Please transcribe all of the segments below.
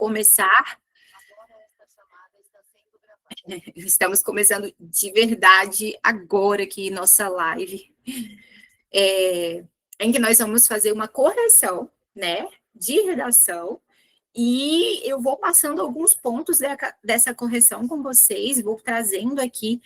começar. Estamos começando de verdade agora aqui nossa live, em que nós vamos fazer uma correção, né, de redação, e eu vou passando alguns pontos dessa correção com vocês, vou trazendo aqui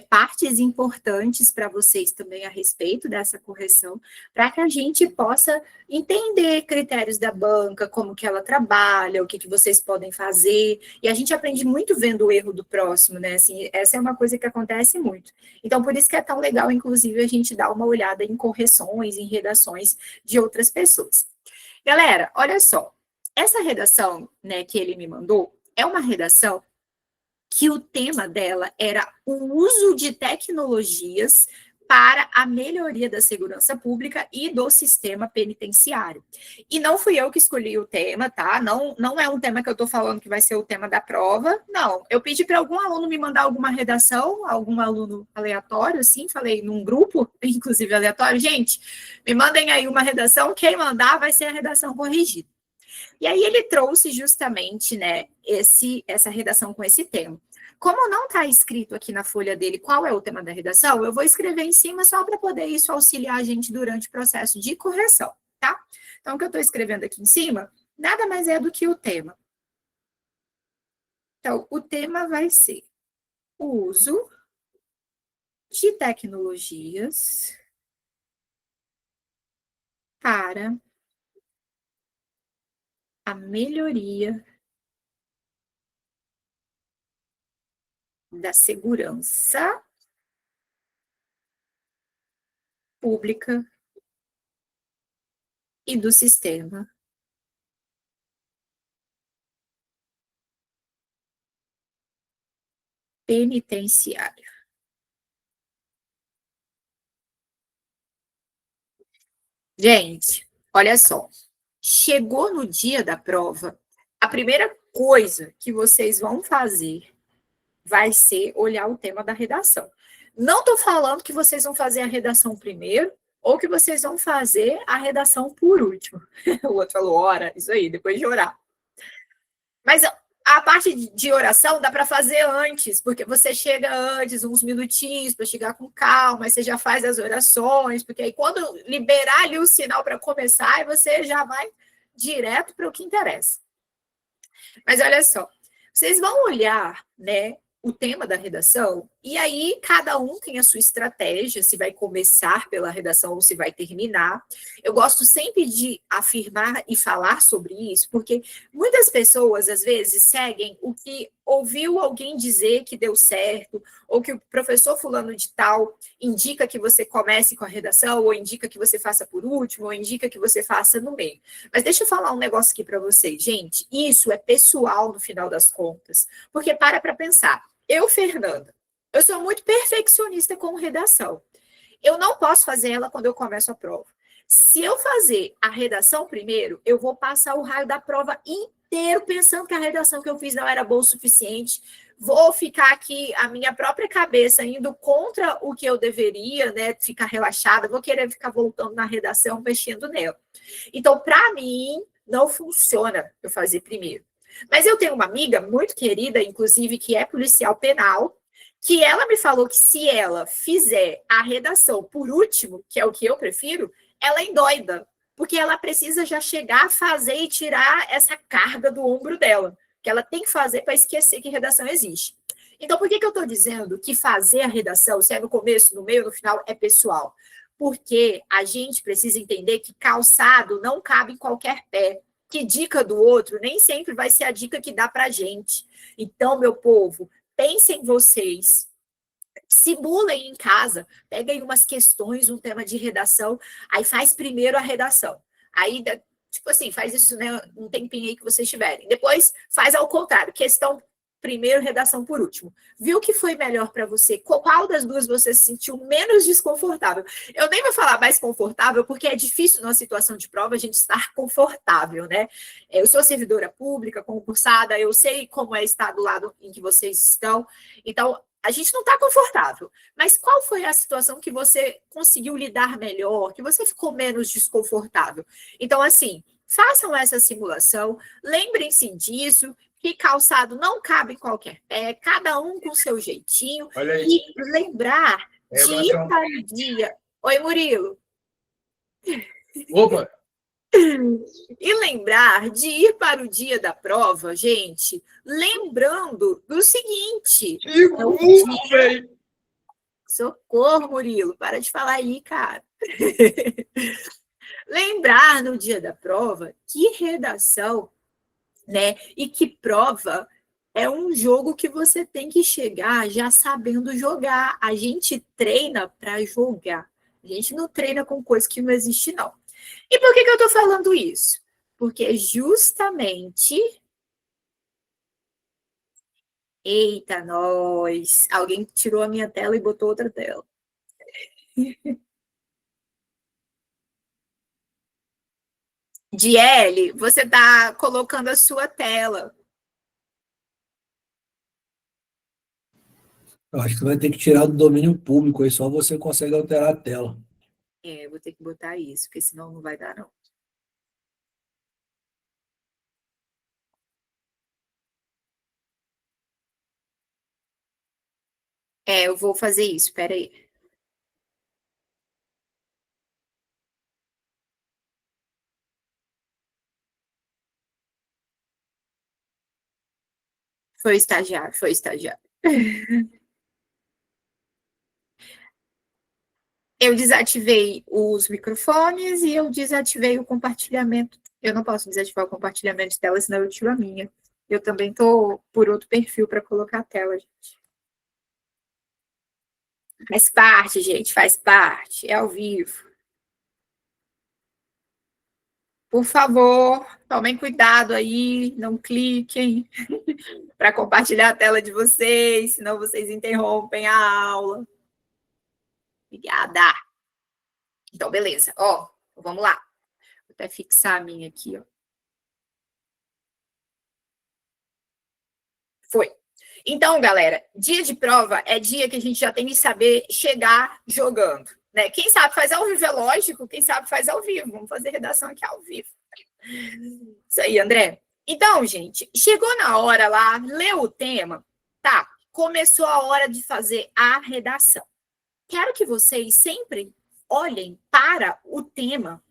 partes importantes para vocês também a respeito dessa correção, para que a gente possa entender critérios da banca, como que ela trabalha, o que, que vocês podem fazer, e a gente aprende muito vendo o erro do próximo, né? Assim, essa é uma coisa que acontece muito. Então, por isso que é tão legal, inclusive, a gente dar uma olhada em correções, em redações de outras pessoas. Galera, olha só, essa redação, né, que ele me mandou, é uma redação que o tema dela era o uso de tecnologias para a melhoria da segurança pública e do sistema penitenciário. E não fui eu que escolhi o tema, tá? Não é um tema que eu estou falando que vai ser o tema da prova, não. Eu pedi para algum aluno me mandar alguma redação, algum aluno aleatório, assim, falei num grupo, inclusive aleatório, gente, me mandem aí uma redação, quem mandar vai ser a redação corrigida. E aí ele trouxe justamente, né, essa redação com esse tema. Como não está escrito aqui na folha dele qual é o tema da redação, eu vou escrever em cima só para poder isso auxiliar a gente durante o processo de correção, tá? Então, o que eu estou escrevendo aqui em cima, nada mais é do que o tema. Então, o tema vai ser o uso de tecnologias para a melhoria da segurança pública e do sistema penitenciário. Gente, olha só, chegou no dia da prova, a primeira coisa que vocês vão fazer vai ser olhar o tema da redação. Não estou falando que vocês vão fazer a redação primeiro ou que vocês vão fazer a redação por último. O outro falou, ora, isso aí, depois de orar. Mas a parte de oração dá para fazer antes, porque você chega antes, uns minutinhos, para chegar com calma, aí você já faz as orações, porque aí quando liberar ali o sinal para começar, você já vai direto para o que interessa. Mas olha só, vocês vão olhar, né, o tema da redação, e aí cada um tem a sua estratégia, se vai começar pela redação ou se vai terminar. Eu gosto sempre de afirmar e falar sobre isso, porque muitas pessoas, às vezes, seguem o que ouviu alguém dizer que deu certo, ou que o professor fulano de tal indica que você comece com a redação, ou indica que você faça por último, ou indica que você faça no meio. Mas deixa eu falar um negócio aqui para vocês. Gente, isso é pessoal no final das contas, porque para pensar. Eu, Fernanda, eu sou muito perfeccionista com redação. Eu não posso fazer ela quando eu começo a prova. Se eu fazer a redação primeiro, eu vou passar o raio da prova inteiro pensando que a redação que eu fiz não era boa o suficiente. Vou ficar aqui, a minha própria cabeça, indo contra o que eu deveria, né? Ficar relaxada, vou querer ficar voltando na redação, mexendo nela. Então, para mim, não funciona eu fazer primeiro. Mas eu tenho uma amiga muito querida, inclusive, que é policial penal, que ela me falou que se ela fizer a redação por último, que é o que eu prefiro, ela endoida, porque ela precisa já chegar a fazer e tirar essa carga do ombro dela, que ela tem que fazer para esquecer que redação existe. Então, por que eu estou dizendo que fazer a redação, se é no começo, no meio, no final, é pessoal? Porque a gente precisa entender que calçado não cabe em qualquer pé. Que dica do outro nem sempre vai ser a dica que dá para a gente. Então, meu povo, pensem em vocês, simulem em casa, peguem umas questões, um tema de redação, aí faz primeiro a redação. Aí, tipo assim, faz isso, né, um tempinho aí que vocês tiverem. Depois faz ao contrário, questão primeiro, redação por último. Viu que foi melhor para você? Qual das duas você se sentiu menos desconfortável? Eu nem vou falar mais confortável, porque é difícil numa situação de prova a gente estar confortável, né? Eu sou servidora pública, concursada, eu sei como é estar do lado em que vocês estão. Então, a gente não está confortável. Mas qual foi a situação que você conseguiu lidar melhor, que você ficou menos desconfortável? Então, assim, façam essa simulação, lembrem-se disso, que calçado não cabe em qualquer pé, cada um com seu jeitinho, e lembrar de ir para o dia... Oi, Murilo. Opa! E lembrar de ir para o dia da prova, gente, lembrando do seguinte... Que burro, velho! Socorro, Murilo, para de falar aí, cara. Lembrar no dia da prova que redação, né, e que prova é um jogo que você tem que chegar já sabendo jogar. A gente treina para jogar. A gente não treina com coisa que não existe, não. E por que eu estou falando isso? Porque justamente... Eita, nós! Alguém tirou a minha tela e botou outra tela. Diele, você está colocando a sua tela. Eu acho que você vai ter que tirar do domínio público, aí só você consegue alterar a tela. É, vou ter que botar isso, porque senão não vai dar, não. É, eu vou fazer isso, espera aí. Foi o estagiário, foi o estagiário. Eu desativei os microfones e eu desativei o compartilhamento. Eu não posso desativar o compartilhamento de tela, senão eu tiro a minha. Eu também estou por outro perfil para colocar a tela, gente. Faz parte, gente, faz parte. É ao vivo. Por favor, tomem cuidado aí, não cliquem para compartilhar a tela de vocês, senão vocês interrompem a aula. Obrigada. Então, beleza. Ó, vamos lá. Vou até fixar a minha aqui, ó. Foi. Então, galera, dia de prova é dia que a gente já tem que saber chegar jogando, né? Quem sabe faz ao vivo, é lógico. Quem sabe faz ao vivo. Vamos fazer redação aqui ao vivo. Isso aí, André. Então, gente, chegou na hora lá, leu o tema, tá? Começou a hora de fazer a redação. Quero que vocês sempre olhem para o tema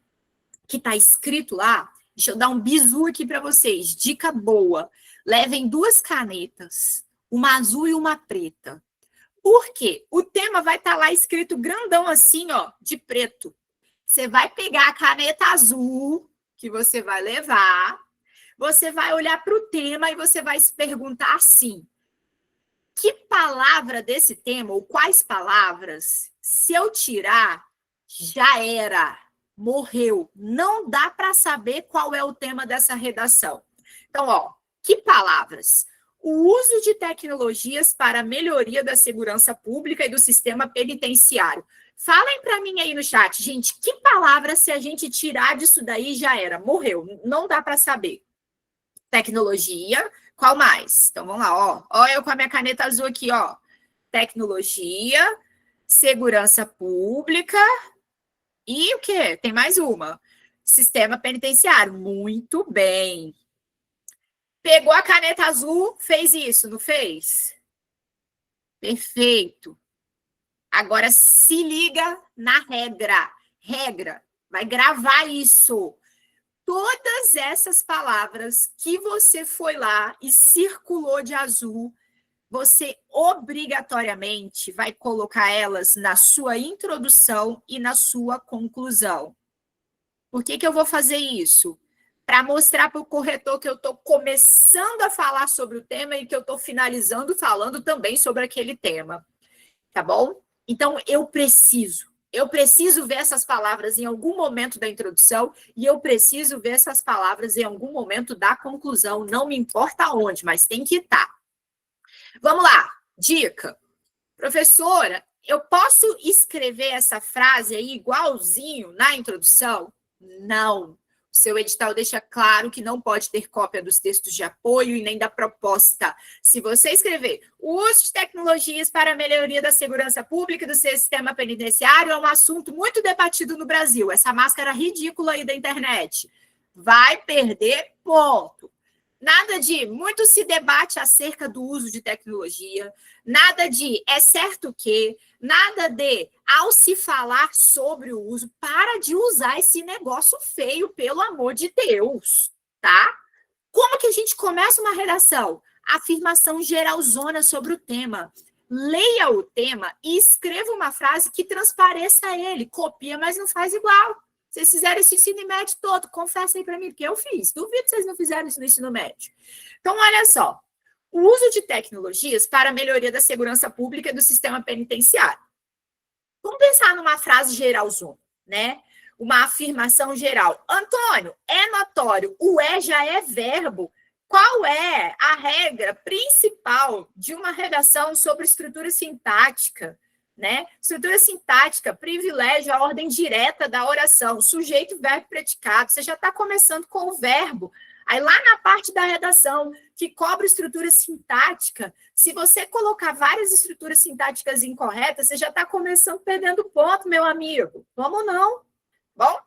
que está escrito lá. Deixa eu dar um bizu aqui para vocês. Dica boa. Levem 2 canetas, uma azul e uma preta. Por quê? O tema vai estar lá escrito grandão assim, ó, de preto. Você vai pegar a caneta azul que você vai levar, você vai olhar para o tema e você vai se perguntar assim: que palavra desse tema, ou quais palavras, se eu tirar, já era, morreu. Não dá para saber qual é o tema dessa redação. Então, ó, que palavras? O uso de tecnologias para a melhoria da segurança pública e do sistema penitenciário. Falem para mim aí no chat, gente, que palavra, se a gente tirar disso daí, já era, morreu. Não dá para saber. Tecnologia, qual mais? Então, vamos lá, ó. Ó, eu com a minha caneta azul aqui, ó. Tecnologia, segurança pública e o quê? Tem mais uma. Sistema penitenciário. Muito bem. Pegou a caneta azul, fez isso, não fez? Perfeito. Agora se liga na regra. Regra. Vai gravar isso. Todas essas palavras que você foi lá e circulou de azul, você obrigatoriamente vai colocar elas na sua introdução e na sua conclusão. Por que eu vou fazer isso? Para mostrar para o corretor que eu estou começando a falar sobre o tema e que eu estou finalizando falando também sobre aquele tema. Tá bom? Então, eu preciso ver essas palavras em algum momento da introdução e eu preciso ver essas palavras em algum momento da conclusão. Não me importa onde, mas tem que estar. Vamos lá. Dica. Professora, eu posso escrever essa frase aí igualzinho na introdução? Não. O seu edital deixa claro que não pode ter cópia dos textos de apoio e nem da proposta. Se você escrever o uso de tecnologias para a melhoria da segurança pública e do sistema penitenciário é um assunto muito debatido no Brasil. Essa máscara ridícula aí da internet. Vai perder ponto. Nada de muito se debate acerca do uso de tecnologia, nada de é certo que, nada de ao se falar sobre o uso, para de usar esse negócio feio, pelo amor de Deus, tá? Como que a gente começa uma redação? Afirmação geralzona sobre o tema. Leia o tema e escreva uma frase que transpareça ele. Copia, mas não faz igual. Vocês fizeram esse ensino médio todo, confessa aí para mim, porque eu fiz. Duvido que vocês não fizeram isso no ensino médio. Então, olha só. O uso de tecnologias para a melhoria da segurança pública e do sistema penitenciário. Vamos pensar numa frase geralzona, né? Uma afirmação geral. Antônio, é notório, o é já é verbo. Qual é a regra principal de uma redação sobre estrutura sintática? Né? Estrutura sintática privilegia a ordem direta da oração, sujeito, verbo, predicado. Você já está começando com o verbo. Aí lá na parte da redação, que cobra estrutura sintática, se você colocar várias estruturas sintáticas incorretas, você já está começando perdendo ponto, meu amigo. Vamos não? Bom?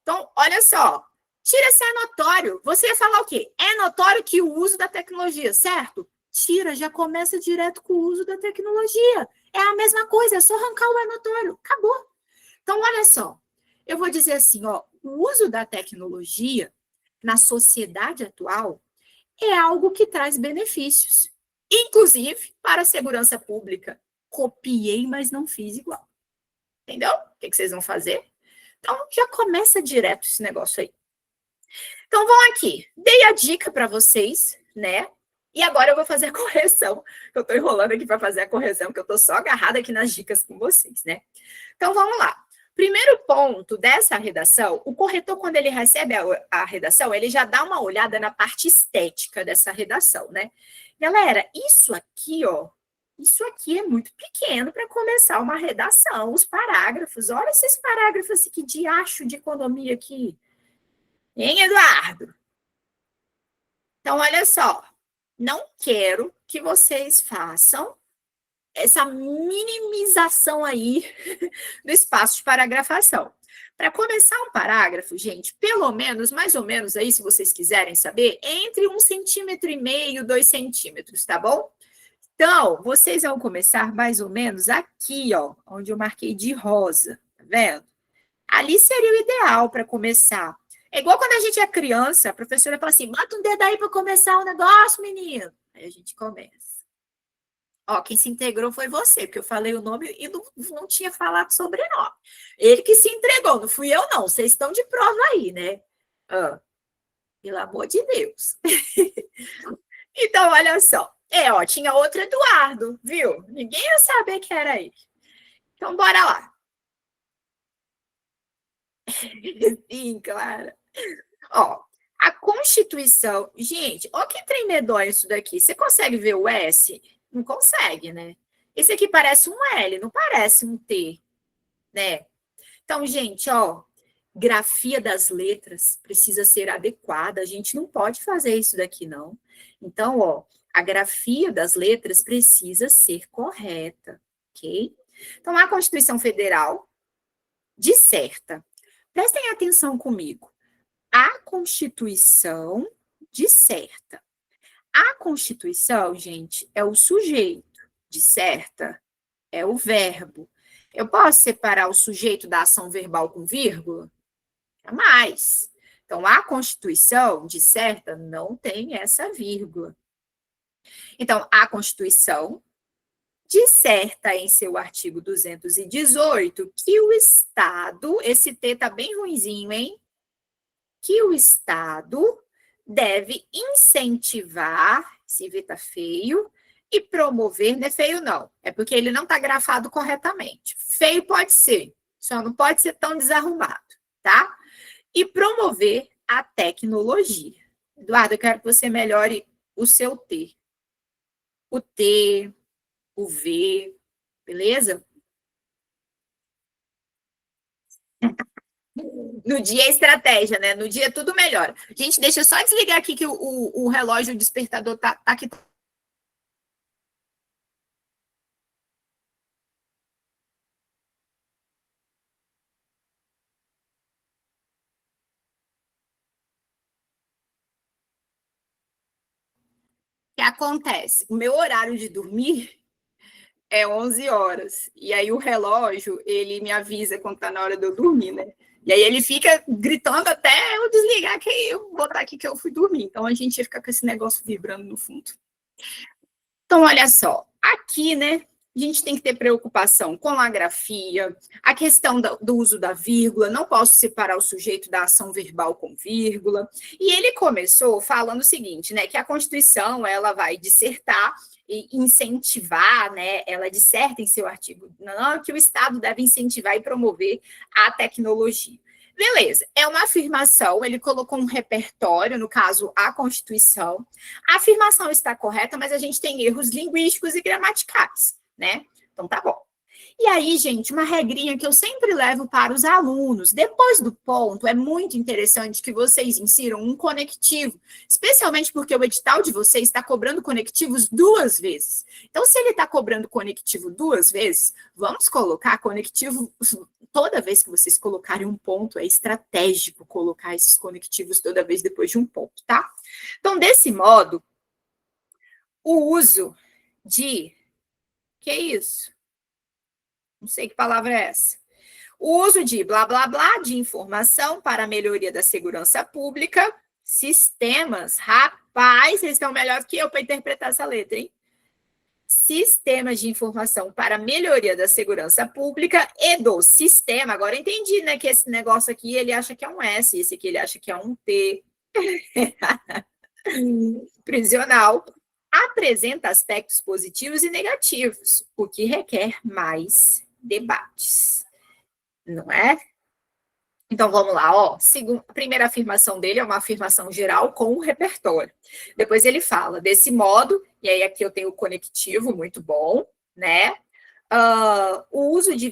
Então, olha só. Tira se é notório. Você ia falar o quê? É notório que o uso da tecnologia, certo? Tira, já começa direto com o uso da tecnologia. É a mesma coisa, é só arrancar o é notório. Acabou. Então, olha só. Eu vou dizer assim, ó, o uso da tecnologia na sociedade atual é algo que traz benefícios, inclusive para a segurança pública. Copiei, mas não fiz igual. Entendeu? O que vocês vão fazer? Então, já começa direto esse negócio aí. Então, vão aqui. Dei a dica para vocês, né? E agora eu vou fazer a correção. Eu estou enrolando aqui para fazer a correção, porque eu estou só agarrada aqui nas dicas com vocês, né? Então, vamos lá. Primeiro ponto dessa redação, o corretor, quando ele recebe a redação, ele já dá uma olhada na parte estética dessa redação, né? Galera, isso aqui, ó, isso aqui é muito pequeno para começar uma redação. Os parágrafos, olha esses parágrafos, que diacho de economia aqui. Hein, Eduardo? Então, olha só, não quero que vocês façam essa minimização aí do espaço de paragrafação. Para começar um parágrafo, gente, pelo menos, mais ou menos aí, se vocês quiserem saber, entre 1,5 centímetro, 2 centímetros, tá bom? Então, vocês vão começar mais ou menos aqui, ó, onde eu marquei de rosa, tá vendo? Ali seria o ideal para começar. É igual quando a gente é criança, a professora fala assim, bota um dedo aí para começar o negócio, menino. Aí a gente começa. Ó, quem se integrou foi você, porque eu falei o nome e não tinha falado sobrenome. Ele que se entregou, não fui eu, não. Vocês estão de prova aí, né? Ah, pelo amor de Deus. Então, olha só. Ó, tinha outro Eduardo, viu? Ninguém ia saber que era ele. Então, bora lá. Sim, claro. Ó, a Constituição... Gente, ó que trem medonho isso daqui. Você consegue ver o S? Não consegue, né? Esse aqui parece um L, não parece um T, né? Então, gente, ó, grafia das letras precisa ser adequada. A gente não pode fazer isso daqui, não. Então, ó, a grafia das letras precisa ser correta, ok? Então, a Constituição Federal disserta. Prestem atenção comigo. A Constituição disserta. A Constituição, gente, é o sujeito. Disserta é o verbo. Eu posso separar o sujeito da ação verbal com vírgula? Jamais. Então, a Constituição, disserta, não tem essa vírgula. Então, a Constituição disserta em seu artigo 218 que o Estado, esse T tá bem ruinzinho, hein? Que o Estado deve incentivar, esse V tá feio, e promover, não é feio não, é porque ele não está grafado corretamente. Feio pode ser, só não pode ser tão desarrumado, tá? E promover a tecnologia. Eduardo, eu quero que você melhore o seu T. O T, o V, beleza? No dia é estratégia, né? No dia tudo melhora. Gente, deixa eu só desligar aqui que o relógio, o despertador tá aqui. acontece? O meu horário de dormir é 11 horas. E aí o relógio, ele me avisa quando tá na hora de eu dormir, né? E aí ele fica gritando até eu desligar, que eu botar aqui que eu fui dormir. Então a gente fica com esse negócio vibrando no fundo. Então, olha só, aqui, né, a gente tem que ter preocupação com a grafia, a questão do uso da vírgula, não posso separar o sujeito da ação verbal com vírgula. E ele começou falando o seguinte, né, que a Constituição, ela vai dissertar e incentivar, né, ela disserta em seu artigo, não, que o Estado deve incentivar e promover a tecnologia. Beleza, é uma afirmação, ele colocou um repertório, no caso, a Constituição. A afirmação está correta, mas a gente tem erros linguísticos e gramaticais, né? Então, tá bom. E aí, gente, uma regrinha que eu sempre levo para os alunos, depois do ponto, é muito interessante que vocês insiram um conectivo, especialmente porque o edital de vocês está cobrando conectivos 2 vezes. Então, se ele está cobrando conectivo 2 vezes, vamos colocar conectivo toda vez que vocês colocarem um ponto, é estratégico colocar esses conectivos toda vez depois de um ponto, tá? Então, desse modo, o uso de... Que é isso? Não sei que palavra é essa. O uso de blá, blá, blá, de informação para a melhoria da segurança pública, sistemas, rapaz, vocês estão melhor que eu para interpretar essa letra, hein? Sistemas de informação para a melhoria da segurança pública e do sistema. Agora entendi, né, que esse negócio aqui, ele acha que é um S, esse aqui ele acha que é um T. Prisional. Apresenta aspectos positivos e negativos, o que requer mais debates, não é? Então, vamos lá, ó. A primeira afirmação dele é uma afirmação geral com o repertório. Depois ele fala desse modo, e aí aqui eu tenho o conectivo, muito bom, né? O uso de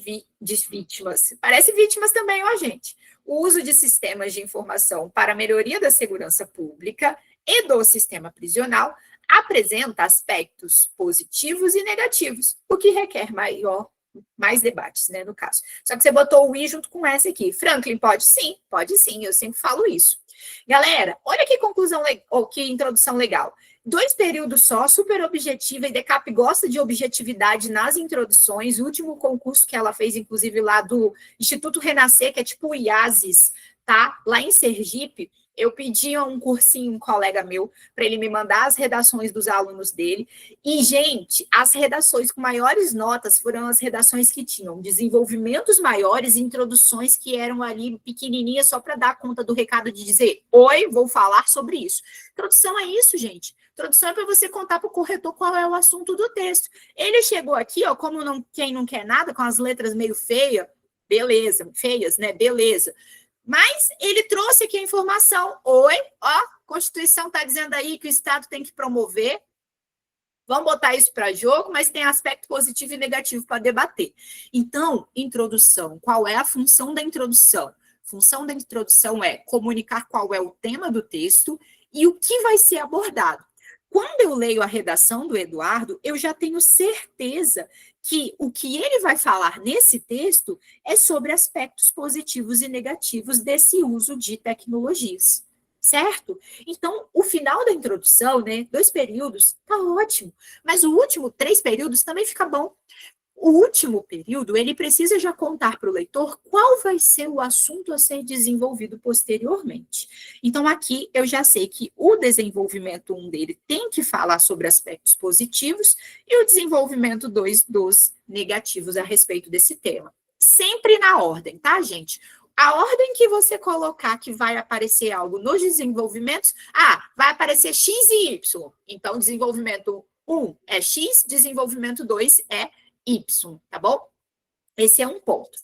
vítimas, parece vítimas também, ó, gente. O uso de sistemas de informação para a melhoria da segurança pública e do sistema prisional apresenta aspectos positivos e negativos, o que requer mais debates, né, no caso. Só que você botou o I junto com S aqui. Franklin, pode sim, eu sempre falo isso. Galera, olha que conclusão, ou que introdução legal. 2 períodos só, super objetiva, e Decap gosta de objetividade nas introduções. O último concurso que ela fez, inclusive, lá do Instituto Renascer, que é tipo o IASES, tá? Lá em Sergipe, eu pedi a um cursinho, um colega meu, para ele me mandar as redações dos alunos dele. E, gente, as redações com maiores notas foram as redações que tinham desenvolvimentos maiores e introduções que eram ali pequenininhas só para dar conta do recado de dizer, oi, vou falar sobre isso. Introdução é isso, gente. Introdução é para você contar para o corretor qual é o assunto do texto. Ele chegou aqui, ó, como quem não quer nada, com as letras meio feias, né? Beleza. Mas ele trouxe aqui a informação. Oi, ó, a Constituição está dizendo aí que o Estado tem que promover. Vamos botar isso para jogo, mas tem aspecto positivo e negativo para debater. Então, introdução. Qual é a função da introdução? A função da introdução é comunicar qual é o tema do texto e o que vai ser abordado. Quando eu leio a redação do Eduardo, eu já tenho certeza que o que ele vai falar nesse texto é sobre aspectos positivos e negativos desse uso de tecnologias, certo? Então, o final da introdução, né, 2 períodos, tá ótimo, mas o último 3 períodos também fica bom. O último período, ele precisa já contar para o leitor qual vai ser o assunto a ser desenvolvido posteriormente. Então, aqui eu já sei que o desenvolvimento 1 dele tem que falar sobre aspectos positivos e o desenvolvimento 2 dos negativos a respeito desse tema. Sempre na ordem, tá, gente? A ordem que você colocar que vai aparecer algo nos desenvolvimentos, vai aparecer X e Y. Então, desenvolvimento 1 é X, desenvolvimento 2 é Y, tá bom? Esse é um ponto.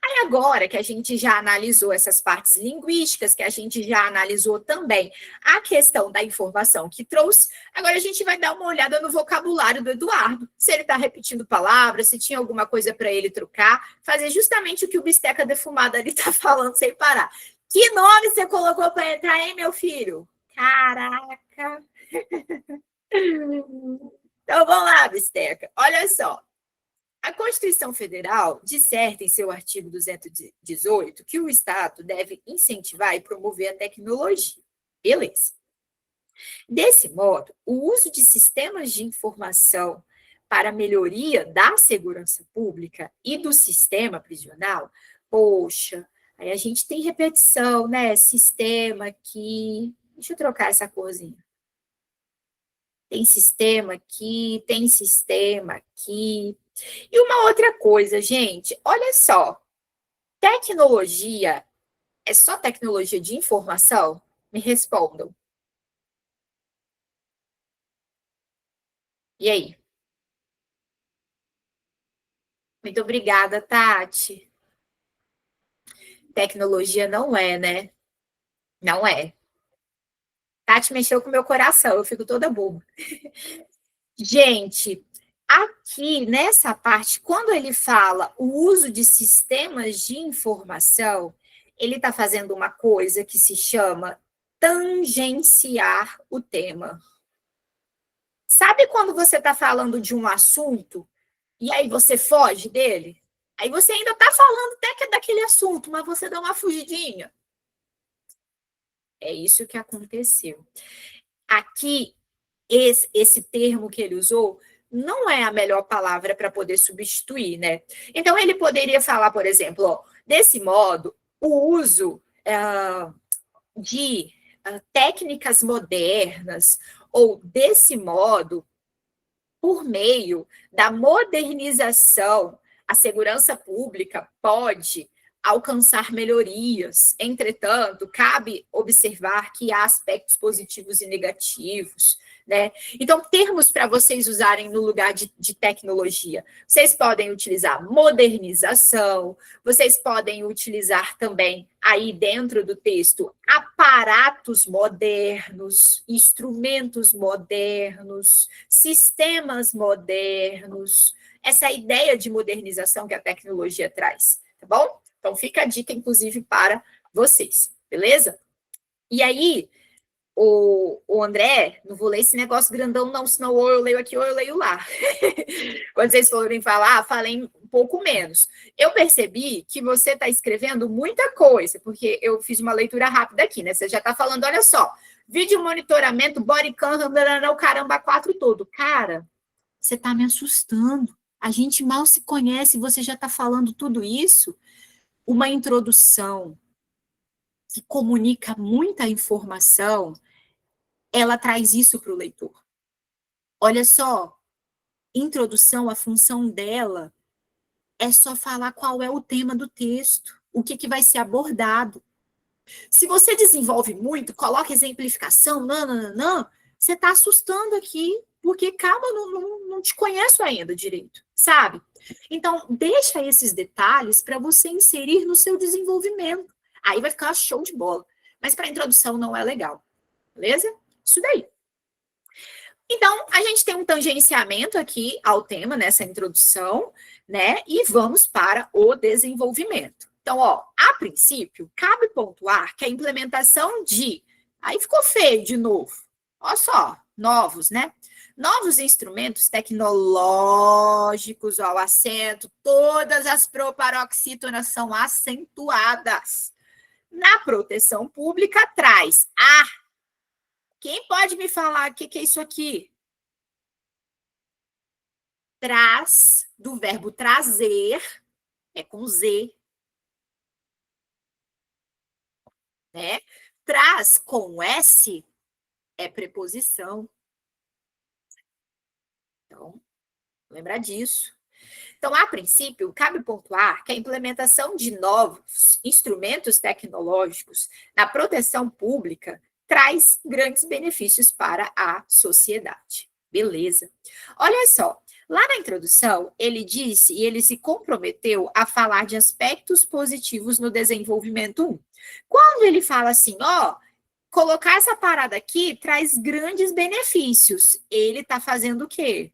Aí agora que a gente já analisou essas partes linguísticas, que a gente já analisou também a questão da informação que trouxe, agora a gente vai dar uma olhada no vocabulário do Eduardo. Se ele está repetindo palavras, se tinha alguma coisa para ele trocar, fazer justamente o que o Bisteca Defumada ali está falando sem parar. Que nome você colocou para entrar, hein, meu filho? Caraca! Então vamos lá, Bisteca. Olha só. A Constituição Federal disserta em seu artigo 218 que o Estado deve incentivar e promover a tecnologia. Beleza. Desse modo, o uso de sistemas de informação para a melhoria da segurança pública e do sistema prisional, poxa, aí a gente tem repetição, né? Sistema aqui. Deixa eu trocar essa corzinha. Tem sistema aqui, tem sistema aqui. E uma outra coisa, gente, olha só. Tecnologia é só tecnologia de informação? Me respondam. E aí? Muito obrigada, Tati. Tecnologia não é, né? Não é. Tati mexeu com o meu coração, eu fico toda boba. Gente, aqui nessa parte, quando ele fala o uso de sistemas de informação, ele está fazendo uma coisa que se chama tangenciar o tema. Sabe quando você está falando de um assunto e aí você foge dele? Aí você ainda está falando até que é daquele assunto, mas você dá uma fugidinha. É isso que aconteceu. Aqui, esse termo que ele usou não é a melhor palavra para poder substituir, né? Então, ele poderia falar, por exemplo, ó, desse modo, o uso de técnicas modernas, ou desse modo, por meio da modernização, a segurança pública pode alcançar melhorias. Entretanto, cabe observar que há aspectos positivos e negativos, né? Então, termos para vocês usarem no lugar de tecnologia. Vocês podem utilizar modernização, vocês podem utilizar também, aí dentro do texto, aparatos modernos, instrumentos modernos, sistemas modernos, essa ideia de modernização que a tecnologia traz, tá bom? Então, fica a dica, inclusive, para vocês, beleza? E aí, o André, não vou ler esse negócio grandão, não, senão ou eu leio aqui ou eu leio lá. Quando vocês forem falar, falem um pouco menos. Eu percebi que você está escrevendo muita coisa, porque eu fiz uma leitura rápida aqui, né? Você já está falando, olha só, vídeo monitoramento, bodycam, o caramba, 4 todo. Cara, você está me assustando. A gente mal se conhece, você já está falando tudo isso? Uma introdução que comunica muita informação, ela traz isso para o leitor. Olha só, introdução, a função dela é só falar qual é o tema do texto, o que vai ser abordado. Se você desenvolve muito, coloca exemplificação, não, você está assustando aqui, porque calma, não te conheço ainda direito, sabe? Então, deixa esses detalhes para você inserir no seu desenvolvimento. Aí vai ficar show de bola. Mas para introdução não é legal, beleza? Isso daí. Então, a gente tem um tangenciamento aqui ao tema nessa introdução, né? E vamos para o desenvolvimento. Então, ó, a princípio, cabe pontuar que a implementação de... Aí ficou feio de novo. Olha só, novos, né? Novos instrumentos tecnológicos, ó, o acento, todas as proparoxítonas são acentuadas. Na proteção pública, traz a... Quem pode me falar o que é isso aqui? Traz, do verbo trazer, é com Z, né? Traz com S é preposição. Então, lembra disso. Então, a princípio, cabe pontuar que a implementação de novos instrumentos tecnológicos na proteção pública traz grandes benefícios para a sociedade. Beleza. Olha só, lá na introdução, ele disse e ele se comprometeu a falar de aspectos positivos no desenvolvimento 1. Quando ele fala assim, ó, colocar essa parada aqui traz grandes benefícios, ele está fazendo o quê?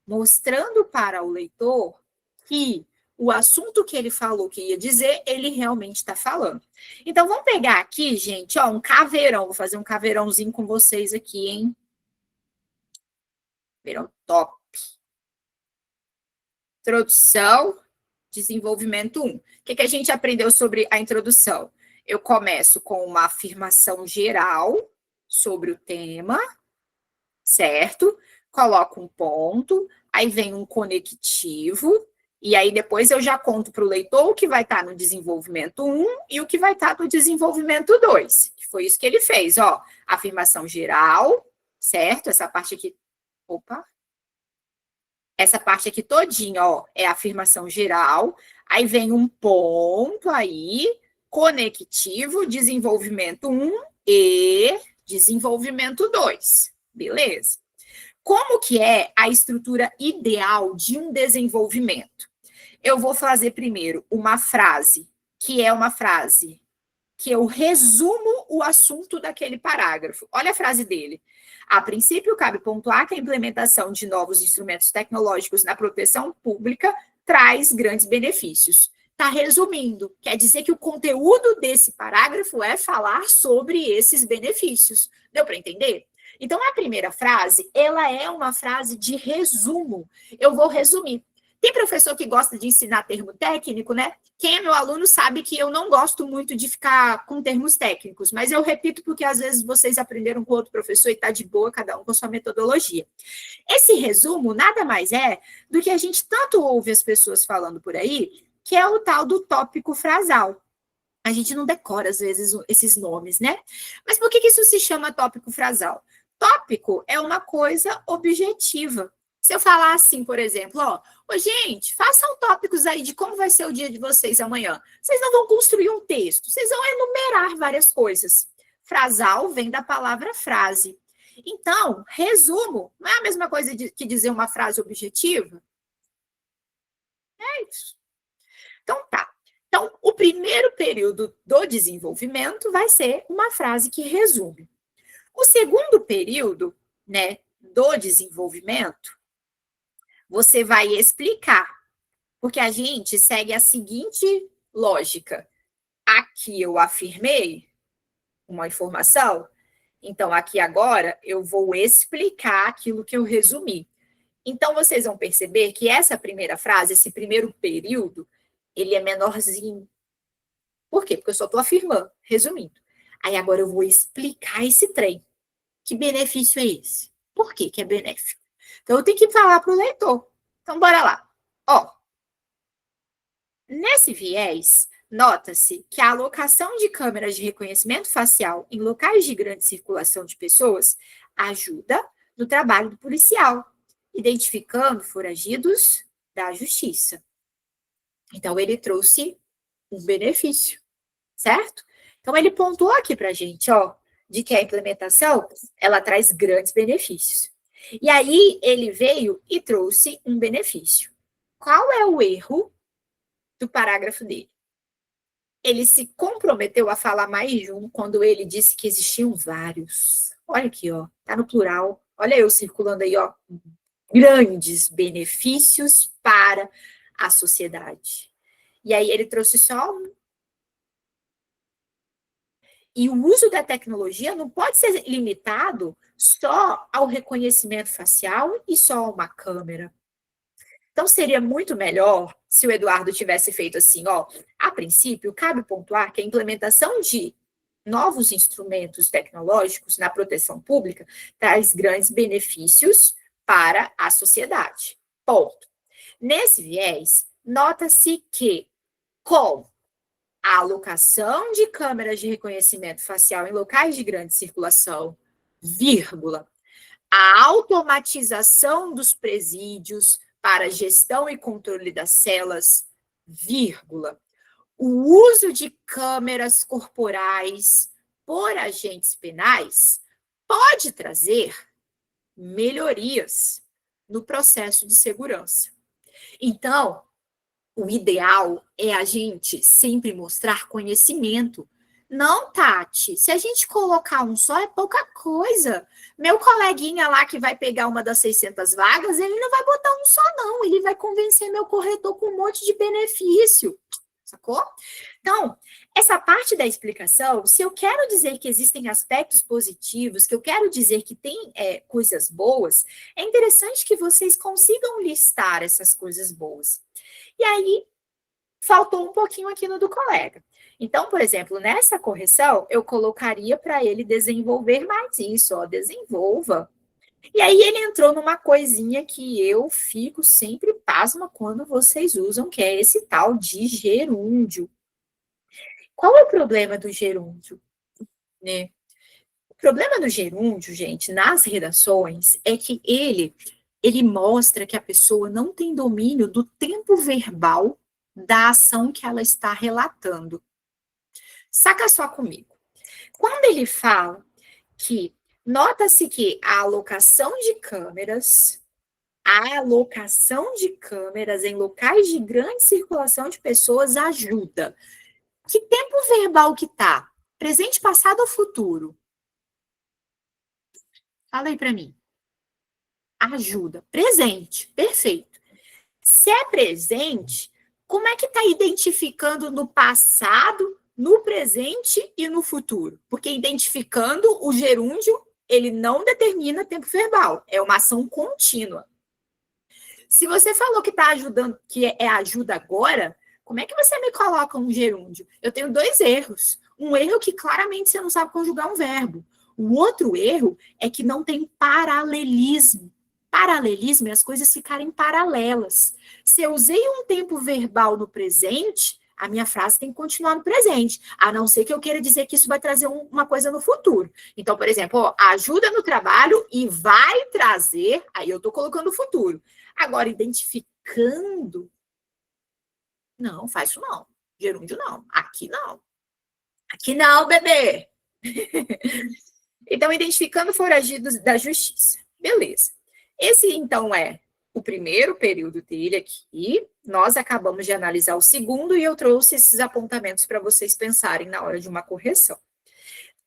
Mostrando para o leitor que o assunto que ele falou que ia dizer, ele realmente está falando. Então, vamos pegar aqui, gente, ó, um caveirão. Vou fazer um caveirãozinho com vocês aqui, hein? Caveirão top. Introdução, desenvolvimento 1. O que a gente aprendeu sobre a introdução? Eu começo com uma afirmação geral, sobre o tema, certo? Coloco um ponto, aí vem um conectivo, e aí depois eu já conto para o leitor o que vai estar no desenvolvimento 1 e o que vai estar no desenvolvimento 2, que foi isso que ele fez, ó. Afirmação geral, certo? Essa parte aqui, opa. Essa parte aqui todinha, ó, é a afirmação geral, aí vem um ponto aí, conectivo, desenvolvimento 1 e desenvolvimento 2, beleza? Como que é a estrutura ideal de um desenvolvimento? Eu vou fazer primeiro uma frase, que é uma frase que eu resumo o assunto daquele parágrafo. Olha a frase dele. A princípio, cabe pontuar que a implementação de novos instrumentos tecnológicos na proteção pública traz grandes benefícios. Está resumindo, quer dizer que o conteúdo desse parágrafo é falar sobre esses benefícios. Deu para entender? Então, a primeira frase, ela é uma frase de resumo. Eu vou resumir. Tem professor que gosta de ensinar termo técnico, né? Quem é meu aluno sabe que eu não gosto muito de ficar com termos técnicos, mas eu repito porque às vezes vocês aprenderam com outro professor e está de boa, cada um com a sua metodologia. Esse resumo nada mais é do que a gente tanto ouve as pessoas falando por aí, que é o tal do tópico frasal. A gente não decora, às vezes, esses nomes, né? Mas por que isso se chama tópico frasal? Tópico é uma coisa objetiva. Se eu falar assim, por exemplo, ó, gente, façam tópicos aí de como vai ser o dia de vocês amanhã. Vocês não vão construir um texto, vocês vão enumerar várias coisas. Frasal vem da palavra frase. Então, resumo, não é a mesma coisa que dizer uma frase objetiva? É isso. Então, tá. Então, o primeiro período do desenvolvimento vai ser uma frase que resume. O segundo período, né, do desenvolvimento, você vai explicar, porque a gente segue a seguinte lógica. Aqui eu afirmei uma informação, então aqui agora eu vou explicar aquilo que eu resumi. Então vocês vão perceber que essa primeira frase, esse primeiro período, ele é menorzinho. Por quê? Porque eu só estou afirmando, resumindo. Aí agora eu vou explicar esse trem. Que benefício é esse? Por que é benéfico? Então, eu tenho que falar para o leitor. Então, bora lá. Ó, nesse viés, nota-se que a alocação de câmeras de reconhecimento facial em locais de grande circulação de pessoas ajuda no trabalho do policial, identificando foragidos da justiça. Então, ele trouxe um benefício, certo? Então, ele pontuou aqui para a gente, ó, de que a implementação, ela traz grandes benefícios. E aí, ele veio e trouxe um benefício. Qual é o erro do parágrafo dele? Ele se comprometeu a falar mais de um quando ele disse que existiam vários. Olha aqui, ó, tá no plural. Olha eu circulando aí, ó, grandes benefícios para a sociedade. E aí ele trouxe só um. E o uso da tecnologia não pode ser limitado só ao reconhecimento facial e só a uma câmera. Então, seria muito melhor se o Eduardo tivesse feito assim, ó, a princípio, cabe pontuar que a implementação de novos instrumentos tecnológicos na proteção pública traz grandes benefícios para a sociedade. Ponto. Nesse viés, nota-se que, com a alocação de câmeras de reconhecimento facial em locais de grande circulação, vírgula, a automatização dos presídios para gestão e controle das celas, vírgula, o uso de câmeras corporais por agentes penais pode trazer melhorias no processo de segurança. Então, o ideal é a gente sempre mostrar conhecimento. Não, Tati, se a gente colocar um só é pouca coisa. Meu coleguinha lá que vai pegar uma das 600 vagas, ele não vai botar um só não, ele vai convencer meu corretor com um monte de benefício, sacou? Então, essa parte da explicação, se eu quero dizer que existem aspectos positivos, que eu quero dizer que tem coisas boas, é interessante que vocês consigam listar essas coisas boas. E aí, faltou um pouquinho aqui no do colega. Então, por exemplo, nessa correção, eu colocaria para ele desenvolver mais isso, ó, desenvolva. E aí ele entrou numa coisinha que eu fico sempre pasma quando vocês usam, que é esse tal de gerúndio. Qual é o problema do gerúndio, né? O problema do gerúndio, gente, nas redações, é que ele mostra que a pessoa não tem domínio do tempo verbal da ação que ela está relatando. Saca só comigo. Quando ele fala que nota-se que a alocação de câmeras em locais de grande circulação de pessoas ajuda. Que tempo verbal que tá? Presente, passado ou futuro? Fala aí para mim. Ajuda. Presente. Perfeito. Se é presente, como é que está identificando no passado, no presente e no futuro? Porque identificando o gerúndio, ele não determina tempo verbal. É uma ação contínua. Se você falou que está ajudando, que é ajuda agora, como é que você me coloca um gerúndio? Eu tenho dois erros. Um erro que claramente você não sabe conjugar um verbo. O outro erro é que não tem paralelismo. Paralelismo é as coisas ficarem paralelas. Se eu usei um tempo verbal no presente, a minha frase tem que continuar no presente, a não ser que eu queira dizer que isso vai trazer uma coisa no futuro. Então, por exemplo, ó, ajuda no trabalho e vai trazer, aí eu estou colocando o futuro. Agora, identificando, não, faz isso não. Gerúndio não. Aqui não. Aqui não, bebê. Então, identificando foragidos da justiça. Beleza. Esse, então, é o primeiro período dele aqui. Nós acabamos de analisar o segundo e eu trouxe esses apontamentos para vocês pensarem na hora de uma correção.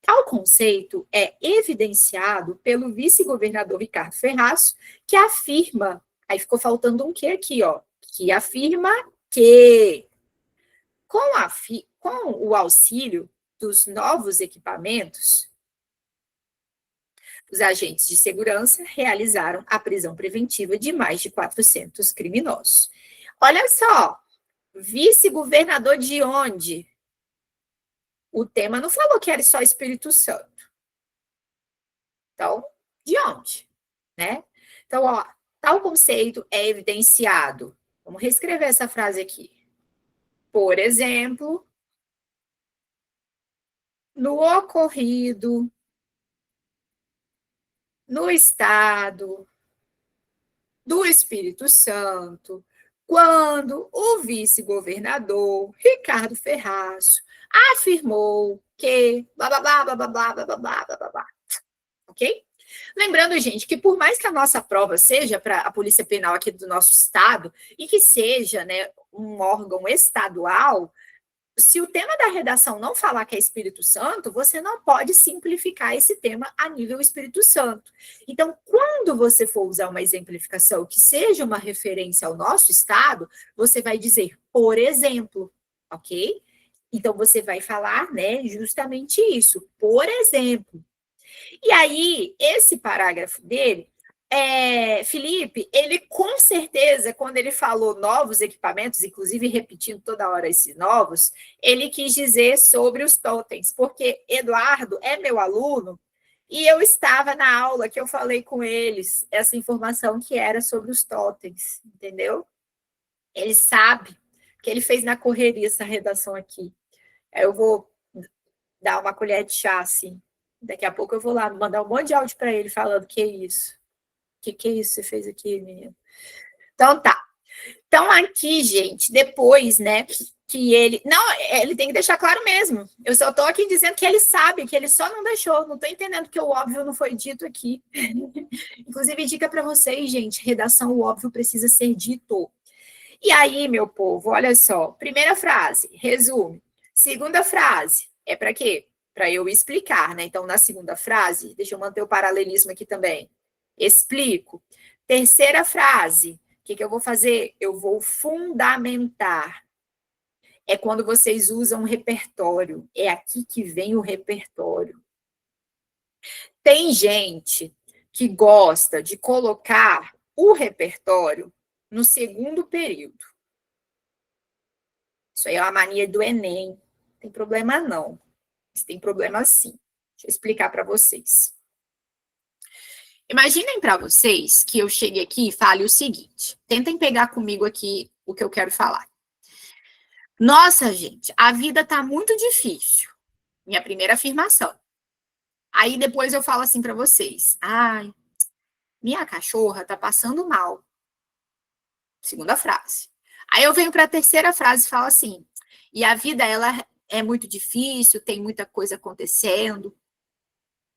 Tal conceito é evidenciado pelo vice-governador Ricardo Ferraz, que afirma, aí ficou faltando um que aqui, ó, que afirma que com o auxílio dos novos equipamentos, os agentes de segurança realizaram a prisão preventiva de mais de 400 criminosos. Olha só, vice-governador de onde? O tema não falou que era só Espírito Santo. Então, de onde? Né? Então, ó, tal conceito é evidenciado. Vamos reescrever essa frase aqui. Por exemplo, no ocorrido no estado do Espírito Santo, quando o vice-governador Ricardo Ferraz afirmou que blá, blá, blá, blá, blá, blá, blá, blá, blá, blá, blá. Ok? Lembrando, gente, que por mais que a nossa prova seja para a Polícia Penal aqui do nosso estado e que seja, né, um órgão estadual, se o tema da redação não falar que é Espírito Santo, você não pode simplificar esse tema a nível Espírito Santo. Então, quando você for usar uma exemplificação que seja uma referência ao nosso estado, você vai dizer, por exemplo, ok? Então, você vai falar, né, justamente isso, por exemplo. E aí, esse parágrafo dele, Felipe, ele com certeza, quando ele falou novos equipamentos, inclusive repetindo toda hora esses novos, ele quis dizer sobre os totens, porque Eduardo é meu aluno e eu estava na aula que eu falei com eles essa informação que era sobre os totens, entendeu? Ele sabe que ele fez na correria essa redação aqui. Aí eu vou dar uma colher de chá, assim. Daqui a pouco eu vou lá mandar um monte de áudio para ele falando que é isso. Que é isso que você fez aqui, menino? Então, tá. Então, aqui, gente, depois, né, que ele... Não, ele tem que deixar claro mesmo. Eu só tô aqui dizendo que ele sabe, que ele só não deixou. Não tô entendendo que o óbvio não foi dito aqui. Inclusive, dica para vocês, gente, redação, o óbvio precisa ser dito. E aí, meu povo, olha só. Primeira frase, resume. Segunda frase, é para quê? Para eu explicar, né? Então, na segunda frase, deixa eu manter o paralelismo aqui também. Explico. Terceira frase, o que eu vou fazer? Eu vou fundamentar. É quando vocês usam repertório. É aqui que vem o repertório. Tem gente que gosta de colocar o repertório no segundo período. Isso aí é uma mania do Enem. Tem problema não. Mas tem problema sim. Deixa eu explicar para vocês. Imaginem para vocês que eu chegue aqui e fale o seguinte. Tentem pegar comigo aqui o que eu quero falar. Nossa, gente, a vida tá muito difícil. Minha primeira afirmação. Aí depois eu falo assim para vocês. Ai, minha cachorra tá passando mal. Segunda frase. Aí eu venho para a terceira frase e falo assim. E a vida, ela é muito difícil, tem muita coisa acontecendo.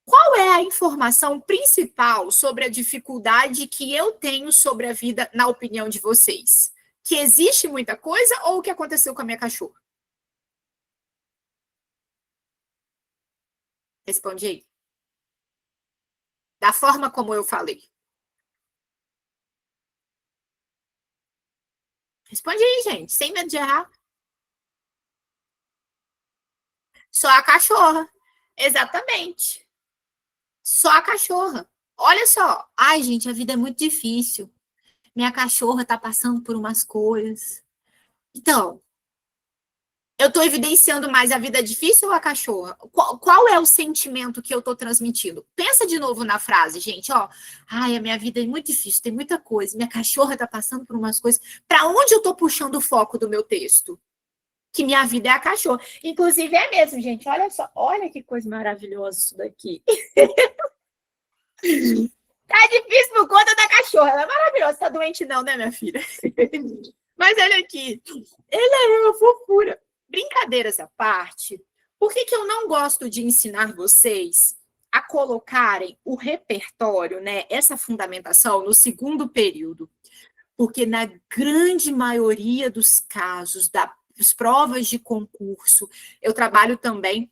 Qual é a informação principal sobre a dificuldade que eu tenho sobre a vida, na opinião de vocês? Que existe muita coisa ou o que aconteceu com a minha cachorra? Responde aí. Da forma como eu falei. Responde aí, gente, sem medo de errar. Só a cachorra. Exatamente. Só a cachorra. Olha só. Ai, gente, a vida é muito difícil. Minha cachorra tá passando por umas coisas. Então, eu tô evidenciando mais a vida difícil ou a cachorra? Qual é o sentimento que eu tô transmitindo? Pensa de novo na frase, gente, ó. Ai, a minha vida é muito difícil, tem muita coisa. Minha cachorra tá passando por umas coisas. Para onde eu tô puxando o foco do meu texto? Que minha vida é a cachorra. Inclusive é mesmo, gente. Olha só, olha que coisa maravilhosa isso daqui. Tá difícil por conta da cachorra. Ela é maravilhosa. Tá doente não, né, minha filha? Mas olha aqui. Ela é uma fofura. Brincadeiras à parte, por que eu não gosto de ensinar vocês a colocarem o repertório, né, essa fundamentação no segundo período? Porque na grande maioria dos casos das provas de concurso, eu trabalho também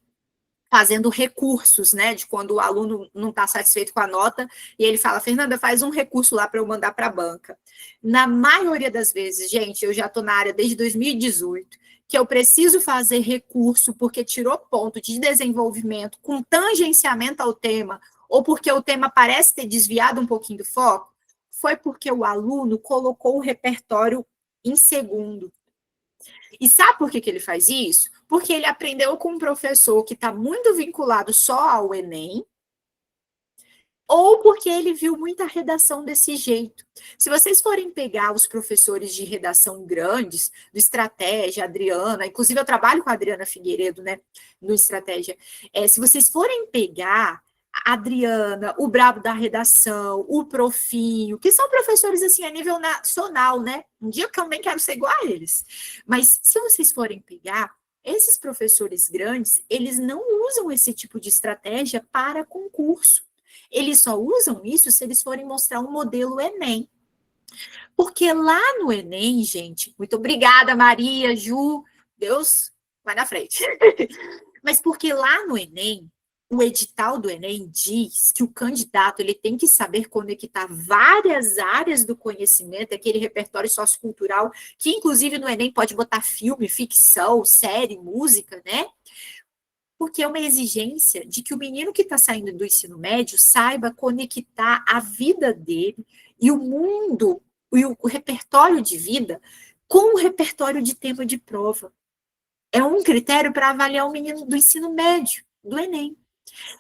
fazendo recursos, né, de quando o aluno não está satisfeito com a nota, e ele fala, Fernanda, faz um recurso lá para eu mandar para a banca. Na maioria das vezes, gente, eu já estou na área desde 2018, que eu preciso fazer recurso porque tirou ponto de desenvolvimento com tangenciamento ao tema, ou porque o tema parece ter desviado um pouquinho do foco, foi porque o aluno colocou o repertório em segundo. E sabe por que ele faz isso? Porque ele aprendeu com um professor que está muito vinculado só ao Enem, ou porque ele viu muita redação desse jeito. Se vocês forem pegar os professores de redação grandes, do Estratégia, Adriana, inclusive eu trabalho com a Adriana Figueiredo, né, no Estratégia, se vocês forem pegar a Adriana, o Brabo da Redação, o Profinho, que são professores assim a nível nacional, né? Um dia eu também quero ser igual a eles. Mas se vocês forem pegar, esses professores grandes, eles não usam esse tipo de estratégia para concurso. Eles só usam isso se eles forem mostrar um modelo Enem. Porque lá no Enem, gente, muito obrigada, Maria, Ju, Deus vai na frente. Mas porque lá no Enem, o edital do Enem diz que o candidato ele tem que saber conectar várias áreas do conhecimento, aquele repertório sociocultural, que inclusive no Enem pode botar filme, ficção, série, música, né? Porque é uma exigência de que o menino que está saindo do ensino médio saiba conectar a vida dele e o mundo, e o repertório de vida com o repertório de tema de prova. É um critério para avaliar o menino do ensino médio, do Enem.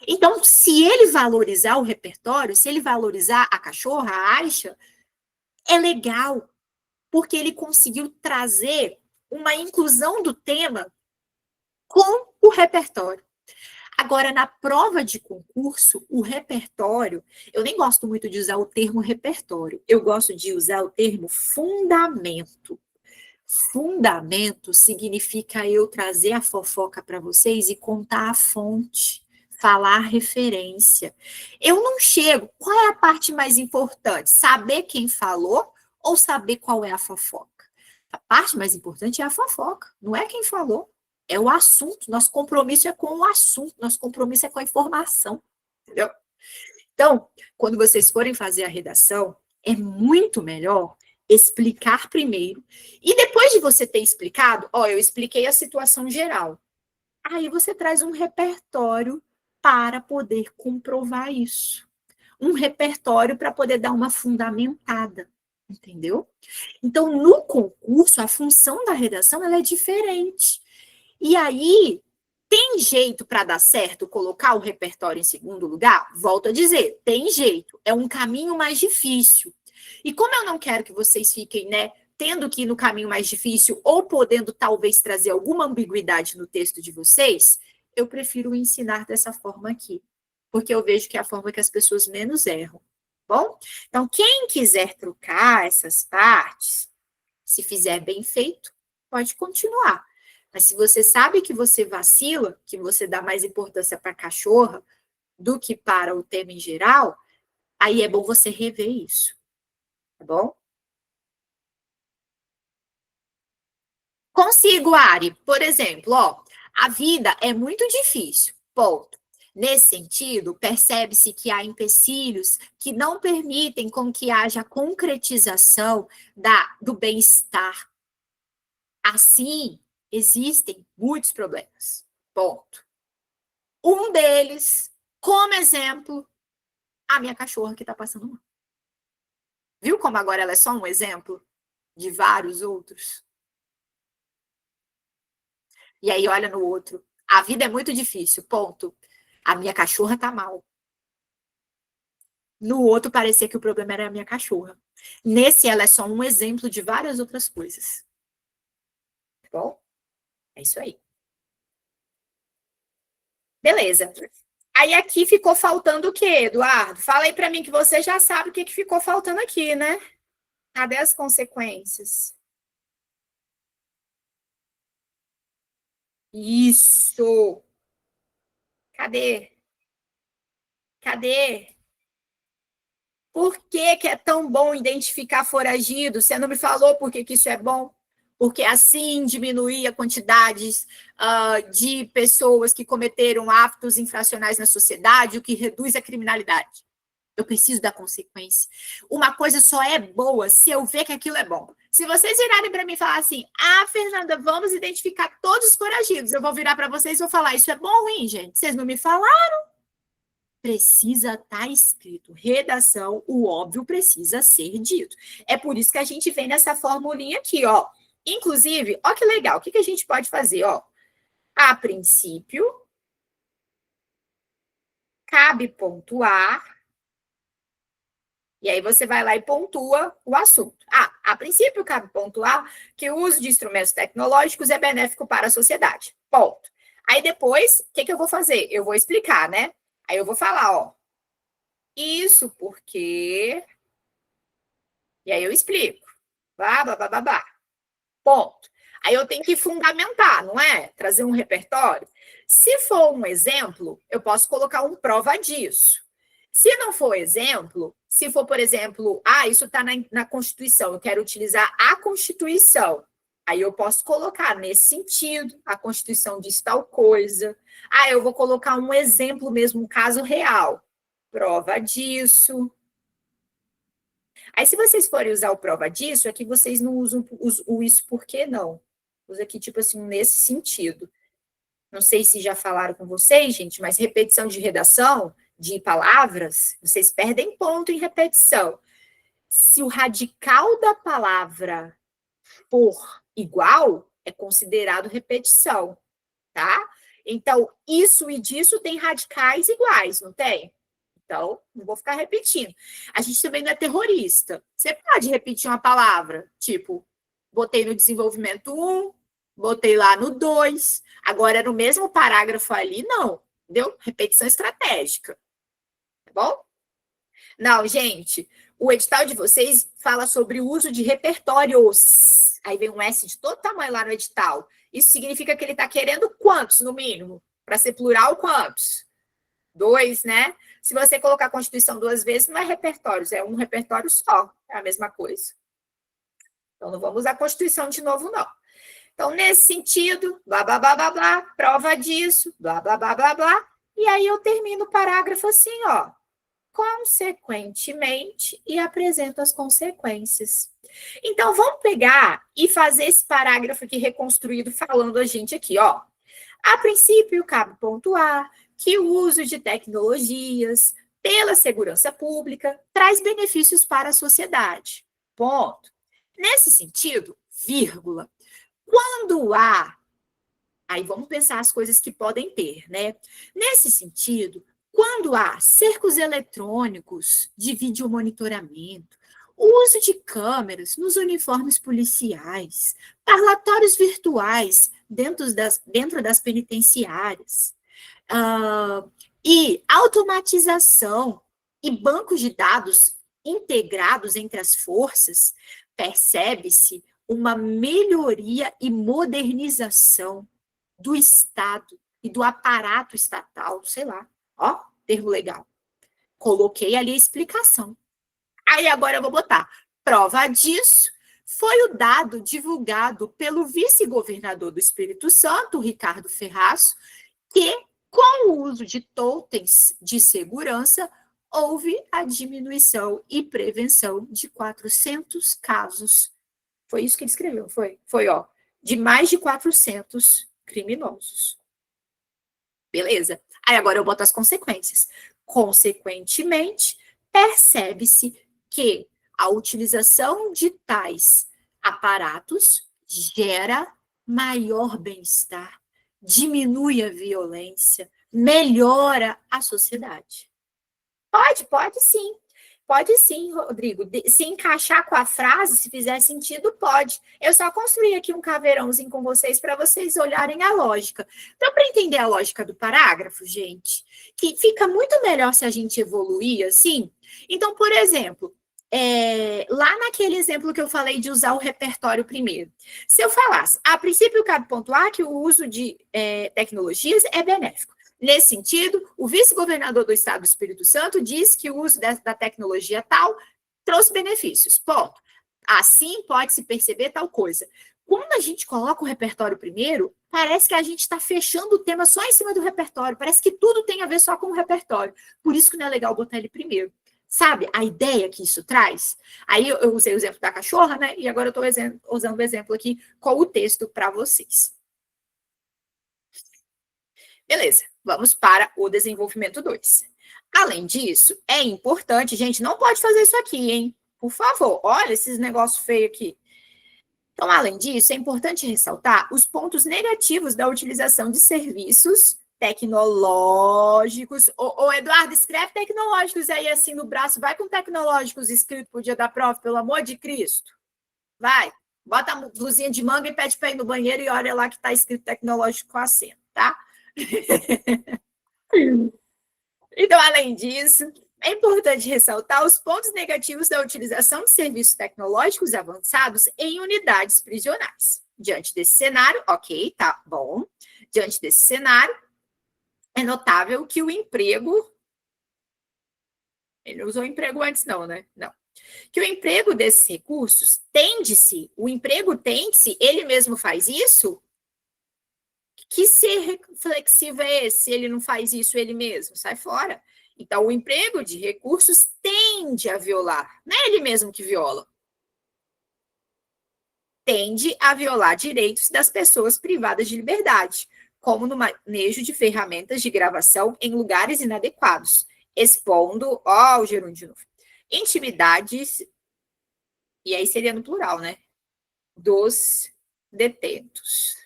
Então, se ele valorizar o repertório, se ele valorizar a cachorra, a Aisha, é legal, porque ele conseguiu trazer uma inclusão do tema com o repertório. Agora, na prova de concurso, o repertório, eu nem gosto muito de usar o termo repertório, eu gosto de usar o termo fundamento. Fundamento significa eu trazer a fofoca para vocês e contar a fonte, falar a referência. Eu não chego. Qual é a parte mais importante? Saber quem falou ou saber qual é a fofoca? A parte mais importante é a fofoca, não é quem falou. É o assunto. Nosso compromisso é com o assunto, nosso compromisso é com a informação. Entendeu? Então, quando vocês forem fazer a redação, é muito melhor explicar primeiro. E depois de você ter explicado, eu expliquei a situação geral. Aí você traz um repertório para poder comprovar isso. Um repertório para poder dar uma fundamentada, entendeu? Então, no concurso, a função da redação ela é diferente. E aí, tem jeito para dar certo colocar o repertório em segundo lugar? Volto a dizer, tem jeito. É um caminho mais difícil. E como eu não quero que vocês fiquem, né, tendo que ir no caminho mais difícil ou podendo talvez trazer alguma ambiguidade no texto de vocês, eu prefiro ensinar dessa forma aqui, porque eu vejo que é a forma que as pessoas menos erram. Bom? Então, quem quiser trocar essas partes, se fizer bem feito, pode continuar. Mas se você sabe que você vacila, que você dá mais importância para a cachorra do que para o tema em geral, aí é bom você rever isso. Tá bom? Consigo, Ari. Por exemplo, ó, a vida é muito difícil. Ponto. Nesse sentido, percebe-se que há empecilhos que não permitem com que haja concretização do bem-estar. Assim, existem muitos problemas. Ponto. Um deles, como exemplo, a minha cachorra que está passando mal. Viu como agora ela é só um exemplo de vários outros? E aí olha no outro. A vida é muito difícil, ponto. A minha cachorra tá mal. No outro parecia que o problema era a minha cachorra. Nesse ela é só um exemplo de várias outras coisas. Tá bom? É isso aí. Beleza. Aí aqui ficou faltando o quê, Eduardo? Fala aí para mim que você já sabe o que ficou faltando aqui, né? Cadê as consequências? Isso. Cadê? Cadê? Por que que é tão bom identificar foragido? Você não me falou por que que isso é bom? Porque assim diminuir a quantidade de pessoas que cometeram atos infracionais na sociedade, o que reduz a criminalidade. Eu preciso da consequência. Uma coisa só é boa se eu ver que aquilo é bom. Se vocês virarem para mim e falar assim, Fernanda, vamos identificar todos os foragidos, eu vou virar para vocês e vou falar, isso é bom ou ruim, gente? Vocês não me falaram? Precisa estar escrito. Redação, o óbvio precisa ser dito. É por isso que a gente vem nessa formulinha aqui, ó. Inclusive, ó que legal, o que a gente pode fazer, ó? A princípio, cabe pontuar. E aí você vai lá e pontua o assunto. A princípio, cabe pontuar que o uso de instrumentos tecnológicos é benéfico para a sociedade. Ponto. Aí depois, o que eu vou fazer? Eu vou explicar, né? Aí eu vou falar, ó. Isso porque... E aí eu explico. Blá, blá, blá, blá, blá. Ponto. Aí eu tenho que fundamentar, não é? Trazer um repertório. Se for um exemplo, eu posso colocar um prova disso. Se não for exemplo, se for, por exemplo, isso está na Constituição, eu quero utilizar a Constituição. Aí eu posso colocar nesse sentido, a Constituição diz tal coisa. Eu vou colocar um exemplo mesmo, um caso real. Prova disso. Aí, se vocês forem usar o prova disso, é que vocês não usam o isso por que não. Usa aqui, tipo assim, nesse sentido. Não sei se já falaram com vocês, gente, mas repetição de redação, de palavras, vocês perdem ponto em repetição. Se o radical da palavra for igual, é considerado repetição, tá? Então, isso e disso tem radicais iguais, não tem? Então, não vou ficar repetindo. A gente também não é terrorista. Você pode repetir uma palavra, tipo, botei no desenvolvimento 1, botei lá no 2, agora no mesmo parágrafo ali, não. Entendeu? Repetição estratégica. Tá bom? Não, gente, o edital de vocês fala sobre o uso de repertórios. Aí vem um S de todo tamanho lá no edital. Isso significa que ele está querendo quantos, no mínimo? Para ser plural, quantos? 2, né? Se você colocar a Constituição 2 vezes, não é repertórios, é um repertório só. É a mesma coisa. Então, não vamos usar a Constituição de novo, não. Então, nesse sentido, blá, blá, blá, blá, blá, prova disso, blá, blá, blá, blá, blá. E aí eu termino o parágrafo assim, ó. Consequentemente, e apresento as consequências. Então, vamos pegar e fazer esse parágrafo aqui reconstruído falando a gente aqui, ó. A princípio, cabe pontuar que o uso de tecnologias pela segurança pública traz benefícios para a sociedade. Ponto. Nesse sentido, vírgula, quando há Aí vamos pensar as coisas que podem ter, né? Nesse sentido, quando há cercos eletrônicos de videomonitoramento, o uso de câmeras nos uniformes policiais, parlatórios virtuais dentro das penitenciárias, e automatização e bancos de dados integrados entre as forças, percebe-se uma melhoria e modernização do Estado e do aparato estatal, sei lá, ó, termo legal. Coloquei ali a explicação. Aí agora eu vou botar. Prova disso foi o dado divulgado pelo vice-governador do Espírito Santo, Ricardo Ferraz, que, com o uso de totens de segurança, houve a diminuição e prevenção de 400 casos. Foi isso que ele escreveu, foi, ó, de mais de 400 criminosos. Beleza? Aí agora eu boto as consequências. Consequentemente, percebe-se que a utilização de tais aparatos gera maior bem-estar, diminui a violência, melhora a sociedade. Pode sim. Pode sim, Rodrigo. Se encaixar com a frase, se fizer sentido, pode. Eu só construí aqui um caveirãozinho com vocês para vocês olharem a lógica. Então, para entender a lógica do parágrafo, gente, que fica muito melhor se a gente evoluir assim. Então, por exemplo, lá naquele exemplo que eu falei de usar o repertório primeiro, se eu falasse, a princípio, cabe pontuar que o uso de tecnologias é benéfico. Nesse sentido, o vice-governador do Estado do Espírito Santo disse que o uso da tecnologia tal trouxe benefícios. Ponto. Assim pode-se perceber tal coisa. Quando a gente coloca o repertório primeiro, parece que a gente está fechando o tema só em cima do repertório. Parece que tudo tem a ver só com o repertório. Por isso que não é legal botar ele primeiro. Sabe a ideia que isso traz? Aí eu usei o exemplo da cachorra, né? E agora eu estou usando o exemplo aqui com o texto para vocês. Beleza, vamos para o desenvolvimento 2. Além disso, é importante, gente, não pode fazer isso aqui, hein? Por favor, olha esses negócios feios aqui. Então, além disso, é importante ressaltar os pontos negativos da utilização de serviços tecnológicos. Ô, Eduardo, escreve tecnológicos aí assim no braço, vai com tecnológicos escrito pro dia da prova, pelo amor de Cristo. Vai, bota a blusinha de manga e pede para ir no banheiro e olha lá que está escrito tecnológico com acento, tá? Então, além disso, é importante ressaltar os pontos negativos da utilização de serviços tecnológicos avançados em unidades prisionais. Diante desse cenário, ok, tá bom. Diante desse cenário, é notável que o emprego... Ele não usou emprego antes, não, né? Não. Que o emprego desses recursos o emprego tende-se, ele mesmo faz isso? Que ser reflexivo é esse? Se ele não faz isso ele mesmo, sai fora. Então, o emprego de recursos tende a violar, não é ele mesmo que viola. Tende a violar direitos das pessoas privadas de liberdade, como no manejo de ferramentas de gravação em lugares inadequados, expondo, o gerúndio de novo, intimidades, e aí seria no plural, né? Dos detentos.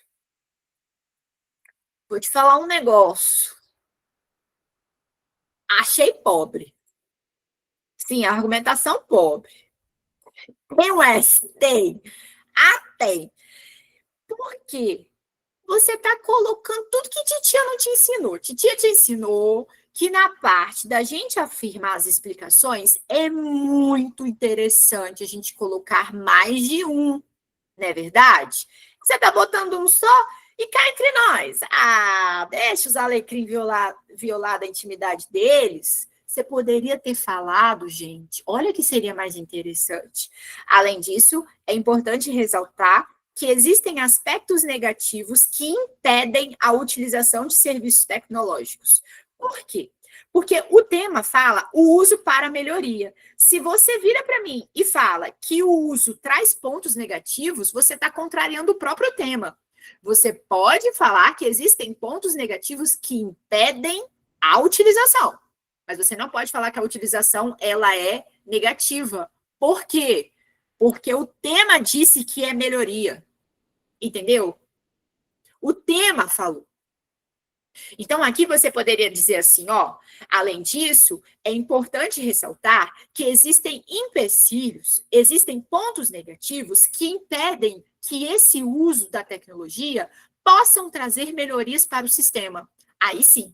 Vou te falar um negócio. Achei pobre. Sim, a argumentação pobre. Tem o S? Tem. Tem. Por quê? Você está colocando tudo que titia não te ensinou. Titia te ensinou que na parte da gente afirmar as explicações é muito interessante a gente colocar mais de um, não é verdade? Você está botando um só e cá entre nós. Deixa os alecrim violar a intimidade deles. Você poderia ter falado, gente, olha que seria mais interessante. Além disso, é importante ressaltar que existem aspectos negativos que impedem a utilização de serviços tecnológicos. Por quê? Porque o tema fala o uso para melhoria. Se você vira para mim e fala que o uso traz pontos negativos, você está contrariando o próprio tema. Você pode falar que existem pontos negativos que impedem a utilização, mas você não pode falar que a utilização ela é negativa. Por quê? Porque o tema disse que é melhoria. Entendeu? O tema falou. Então, aqui você poderia dizer assim, ó, além disso, é importante ressaltar que existem empecilhos, existem pontos negativos que impedem que esse uso da tecnologia possam trazer melhorias para o sistema. Aí sim.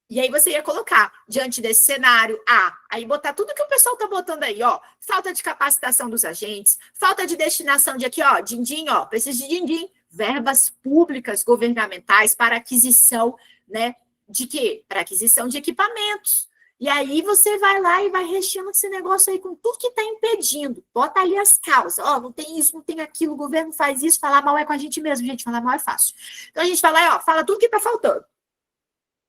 E aí você ia colocar, diante desse cenário, aí botar tudo que o pessoal está botando aí, ó, falta de capacitação dos agentes, falta de destinação de aqui, ó, din-din, ó, precisa de din-din, verbas públicas governamentais para aquisição, né, de quê? Para aquisição de equipamentos. E aí você vai lá e vai recheando esse negócio aí com tudo que está impedindo. Bota ali as causas. Ó, não tem isso, não tem aquilo, o governo faz isso, falar mal é com a gente mesmo, gente, falar mal é fácil. Então a gente fala, ó, fala tudo que está faltando.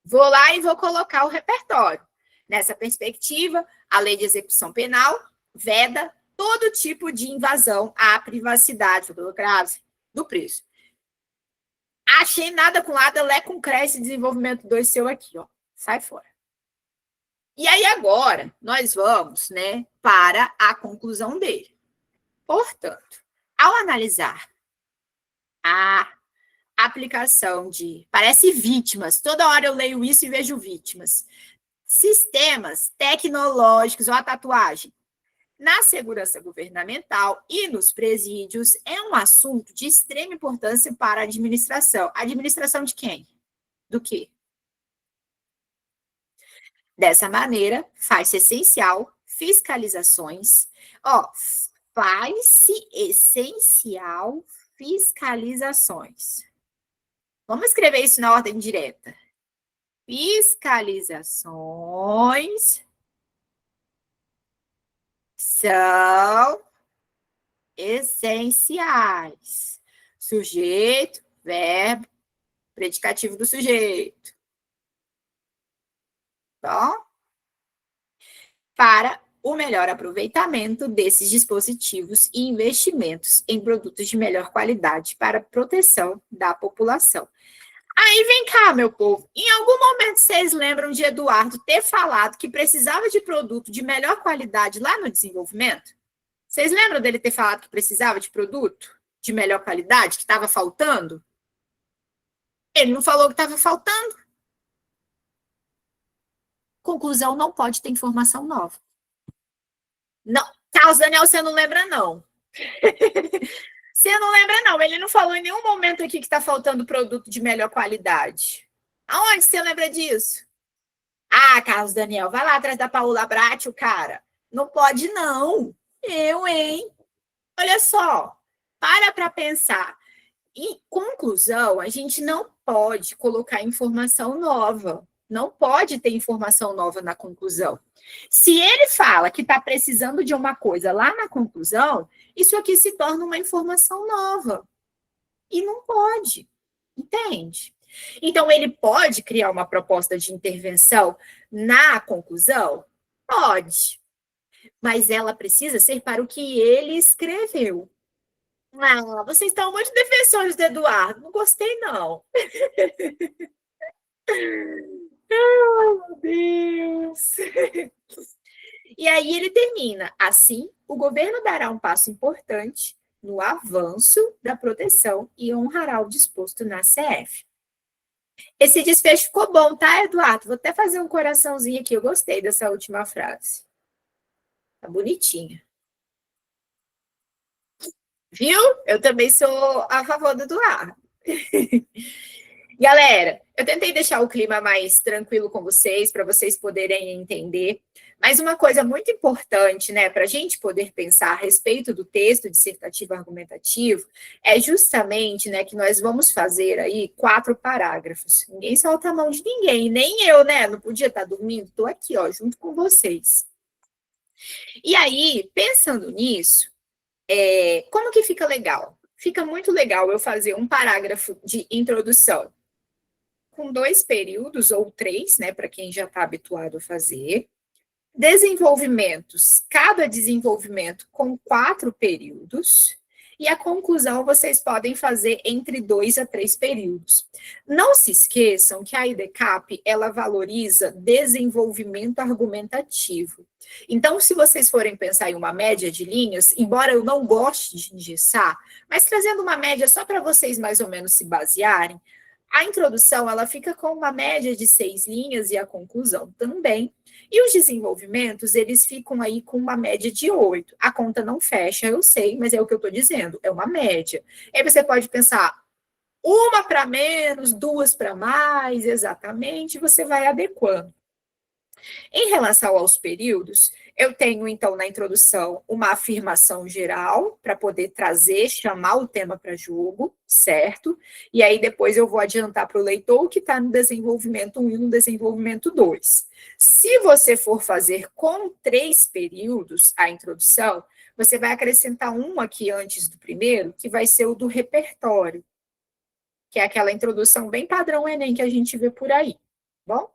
Vou lá e vou colocar o repertório. Nessa perspectiva, a lei de execução penal veda todo tipo de invasão à privacidade do preso. Achei nada com nada, lé com cresce, desenvolvimento 2 seu aqui, ó. Sai fora. E aí agora, nós vamos, né, para a conclusão dele. Portanto, ao analisar a aplicação de, parece vítimas, toda hora eu leio isso e vejo vítimas, sistemas tecnológicos, ou a tatuagem, na segurança governamental e nos presídios, é um assunto de extrema importância para a administração. Administração de quem? Do quê? Dessa maneira, faz-se essencial fiscalizações. Ó, faz-se essencial fiscalizações. Vamos escrever isso na ordem direta. Fiscalizações são essenciais. Sujeito, verbo, predicativo do sujeito. Bom? Para o melhor aproveitamento desses dispositivos e investimentos em produtos de melhor qualidade para a proteção da população. Aí vem cá, meu povo, em algum momento vocês lembram de Eduardo ter falado que precisava de produto de melhor qualidade lá no desenvolvimento? Vocês lembram dele ter falado que precisava de produto de melhor qualidade, que estava faltando? Ele não falou que estava faltando. Conclusão, não pode ter informação nova. Não, Carlos Daniel, você não lembra, não. Você não lembra, não. Ele não falou em nenhum momento aqui que está faltando produto de melhor qualidade. Aonde você lembra disso? Ah, Carlos Daniel, vai lá atrás da Paula Bratti, cara. Não pode, não. Eu, hein? Olha só, para pensar. Em conclusão, a gente não pode colocar informação nova. Não pode ter informação nova na conclusão. Se ele fala que está precisando de uma coisa lá na conclusão, isso aqui se torna uma informação nova. E não pode. Entende? Então, ele pode criar uma proposta de intervenção na conclusão? Pode. Mas ela precisa ser para o que ele escreveu. Ah, vocês estão muito defensores do Eduardo. Não gostei, não. Ai, meu Deus. E aí ele termina. Assim, o governo dará um passo importante no avanço da proteção e honrará o disposto na CF. Esse desfecho ficou bom, tá, Eduardo? Vou até fazer um coraçãozinho aqui. Eu gostei dessa última frase. Tá bonitinha. Viu? Eu também sou a favor do Eduardo. Galera, eu tentei deixar o clima mais tranquilo com vocês, para vocês poderem entender. Mas uma coisa muito importante, né, para a gente poder pensar a respeito do texto dissertativo argumentativo, é justamente, né, que nós vamos fazer aí 4 parágrafos. Ninguém solta a mão de ninguém, nem eu, né? Não podia estar dormindo, estou aqui, ó, junto com vocês. E aí, pensando nisso, como que fica legal? Fica muito legal eu fazer um parágrafo de introdução com 2 períodos, ou 3, né, para quem já está habituado a fazer. Desenvolvimentos, cada desenvolvimento com 4 períodos. e a conclusão vocês podem fazer entre 2 a 3 períodos. Não se esqueçam que a IDCAP, ela valoriza desenvolvimento argumentativo. Então, se vocês forem pensar em uma média de linhas, embora eu não goste de engessar, mas trazendo uma média só para vocês mais ou menos se basearem, a introdução ela fica com uma média de 6 linhas e a conclusão também. E os desenvolvimentos, eles ficam aí com uma média de 8. A conta não fecha, eu sei, mas é o que eu estou dizendo, é uma média. Aí você pode pensar, uma para menos, 2 para mais, exatamente, você vai adequando. Em relação aos períodos, eu tenho, então, na introdução, uma afirmação geral, para poder trazer, chamar o tema para jogo, certo? E aí, depois, eu vou adiantar para o leitor o que está no desenvolvimento 1 e no desenvolvimento 2. Se você for fazer com 3 períodos a introdução, você vai acrescentar um aqui antes do primeiro, que vai ser o do repertório, que é aquela introdução bem padrão Enem que a gente vê por aí, bom?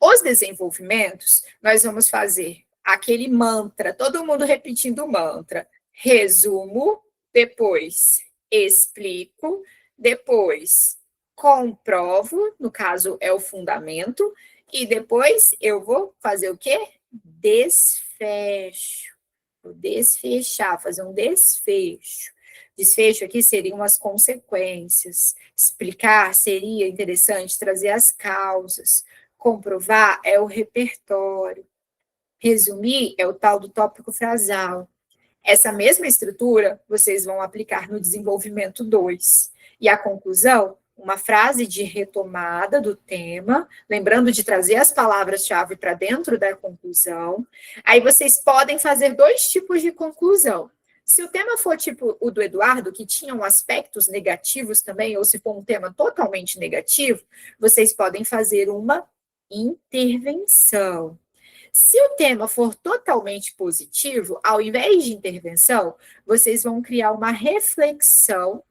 Os desenvolvimentos, nós vamos fazer aquele mantra, todo mundo repetindo o mantra. Resumo, depois explico, depois comprovo, no caso é o fundamento, e depois eu vou fazer o quê? Desfecho. Vou desfechar, fazer um desfecho. Desfecho aqui seriam as consequências. Explicar seria interessante trazer as causas. Comprovar é o repertório. Resumir é o tal do tópico frasal. Essa mesma estrutura vocês vão aplicar no desenvolvimento 2. E a conclusão, uma frase de retomada do tema, lembrando de trazer as palavras-chave para dentro da conclusão. Aí vocês podem fazer 2 tipos de conclusão. Se o tema for tipo o do Eduardo, que tinham aspectos negativos também, ou se for um tema totalmente negativo, vocês podem fazer uma intervenção. Se o tema for totalmente positivo, ao invés de intervenção, vocês vão criar uma reflexão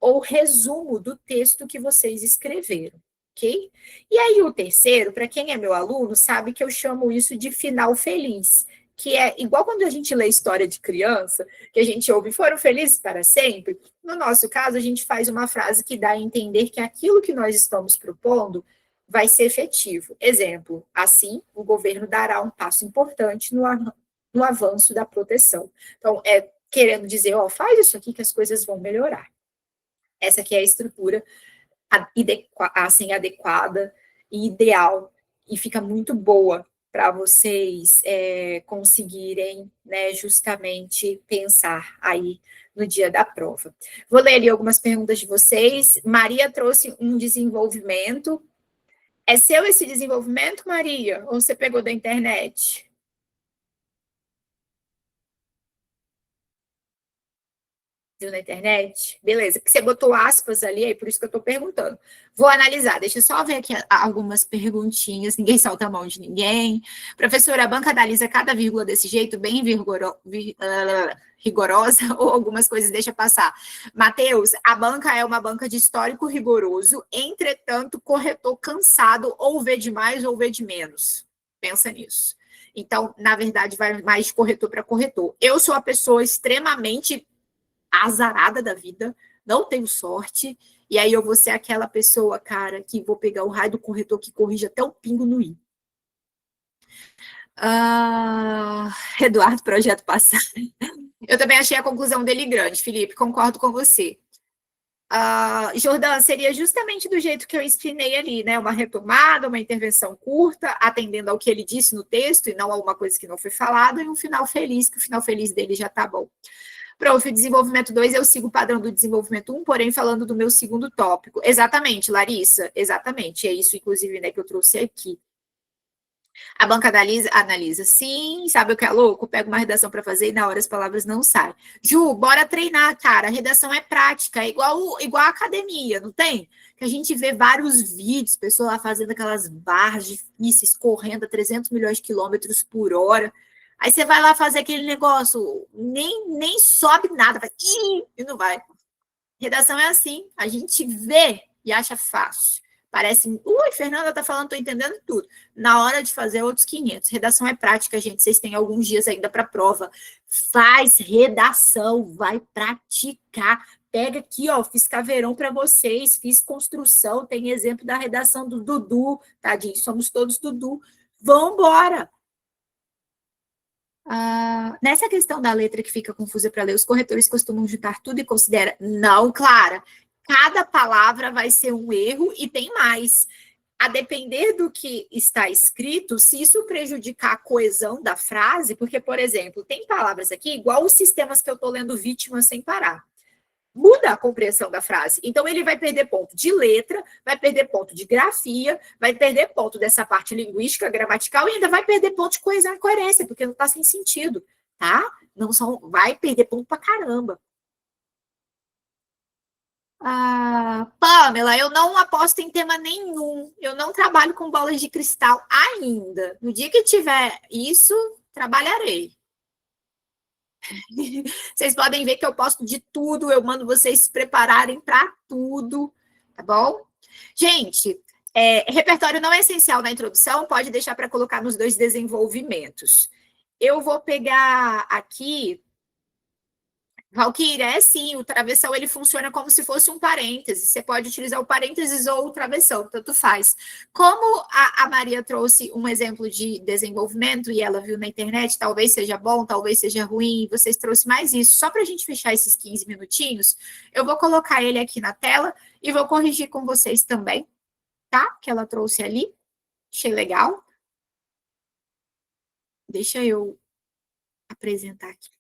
ou resumo do texto que vocês escreveram, ok? E aí o terceiro, para quem é meu aluno, sabe que eu chamo isso de final feliz, que é igual quando a gente lê história de criança, que a gente ouve, foram felizes para sempre. No nosso caso, a gente faz uma frase que dá a entender que aquilo que nós estamos propondo vai ser efetivo. Exemplo, assim, o governo dará um passo importante no avanço da proteção. Então, é querendo dizer, ó, faz isso aqui que as coisas vão melhorar. Essa aqui é a estrutura assim, adequada e ideal, e fica muito boa para vocês conseguirem, né, justamente pensar aí no dia da prova. Vou ler ali algumas perguntas de vocês. Maria trouxe um desenvolvimento. É seu esse desenvolvimento, Maria? Ou você pegou da internet? Viu na internet? Beleza, que você botou aspas ali, aí por isso que eu estou perguntando. Vou analisar, deixa eu só ver aqui algumas perguntinhas, ninguém solta a mão de ninguém. Professora, a banca analisa cada vírgula desse jeito, bem rigorosa, ou algumas coisas deixa passar. Matheus, a banca é uma banca de histórico rigoroso, entretanto, corretor cansado, ou vê de mais ou vê de menos. Pensa nisso. Então, na verdade, vai mais de corretor para corretor. Eu sou a pessoa extremamente azarada da vida, não tenho sorte, e aí eu vou ser aquela pessoa, cara, que vou pegar o raio do corretor que corrige até o pingo no i. Eduardo, projeto passado. Eu também achei a conclusão dele grande, Felipe, concordo com você. Jordão, seria justamente do jeito que eu explicei ali, né? Uma retomada, uma intervenção curta, atendendo ao que ele disse no texto, e não a uma coisa que não foi falada, e um final feliz, que o final feliz dele já tá bom. Prof, desenvolvimento 2, eu sigo o padrão do desenvolvimento 1, porém falando do meu segundo tópico. Exatamente, Larissa, exatamente. É isso, inclusive, né, que eu trouxe aqui. A banca analisa, sim, sabe o que é louco? Pega uma redação para fazer e na hora as palavras não saem. Ju, bora treinar, cara. A redação é prática, é igual a academia, não tem? Que a gente vê vários vídeos, pessoas lá fazendo aquelas barras difíceis, correndo a 300 milhões de quilômetros por hora. Aí você vai lá fazer aquele negócio, nem sobe nada, vai, e não vai. Redação é assim, a gente vê e acha fácil. Parece, ui, Fernanda tá falando, tô entendendo tudo. Na hora de fazer outros 500. Redação é prática, gente. Vocês têm alguns dias ainda para prova. Faz redação, vai praticar. Pega aqui, ó, fiz caveirão para vocês, fiz construção, tem exemplo da redação do Dudu, tadinho, somos todos Dudu. Vambora! Nessa questão da letra que fica confusa para ler, os corretores costumam juntar tudo e considera. Não, Clara. Cada palavra vai ser um erro e tem mais. A depender do que está escrito, se isso prejudicar a coesão da frase, porque, por exemplo, tem palavras aqui, igual os sistemas que eu estou lendo vítima sem parar. Muda a compreensão da frase. Então, ele vai perder ponto de letra, vai perder ponto de grafia, vai perder ponto dessa parte linguística, gramatical, e ainda vai perder ponto de coesão e coerência, porque não está sem sentido, tá? Não são, vai perder ponto pra caramba. Pamela, eu não aposto em tema nenhum. Eu não trabalho com bolas de cristal ainda. No dia que tiver isso, trabalharei. Vocês podem ver que eu posto de tudo, eu mando vocês se prepararem para tudo, tá bom? Gente, repertório não é essencial na introdução, pode deixar para colocar nos 2 desenvolvimentos. Eu vou pegar aqui, Valquíria, sim, o travessão ele funciona como se fosse um parêntese. Você pode utilizar o parênteses ou o travessão, tanto faz. Como a Maria trouxe um exemplo de desenvolvimento e ela viu na internet, talvez seja bom, talvez seja ruim, vocês trouxeram mais isso. Só para a gente fechar esses 15 minutinhos, eu vou colocar ele aqui na tela e vou corrigir com vocês também, tá? Que ela trouxe ali. Achei legal. Deixa eu apresentar aqui.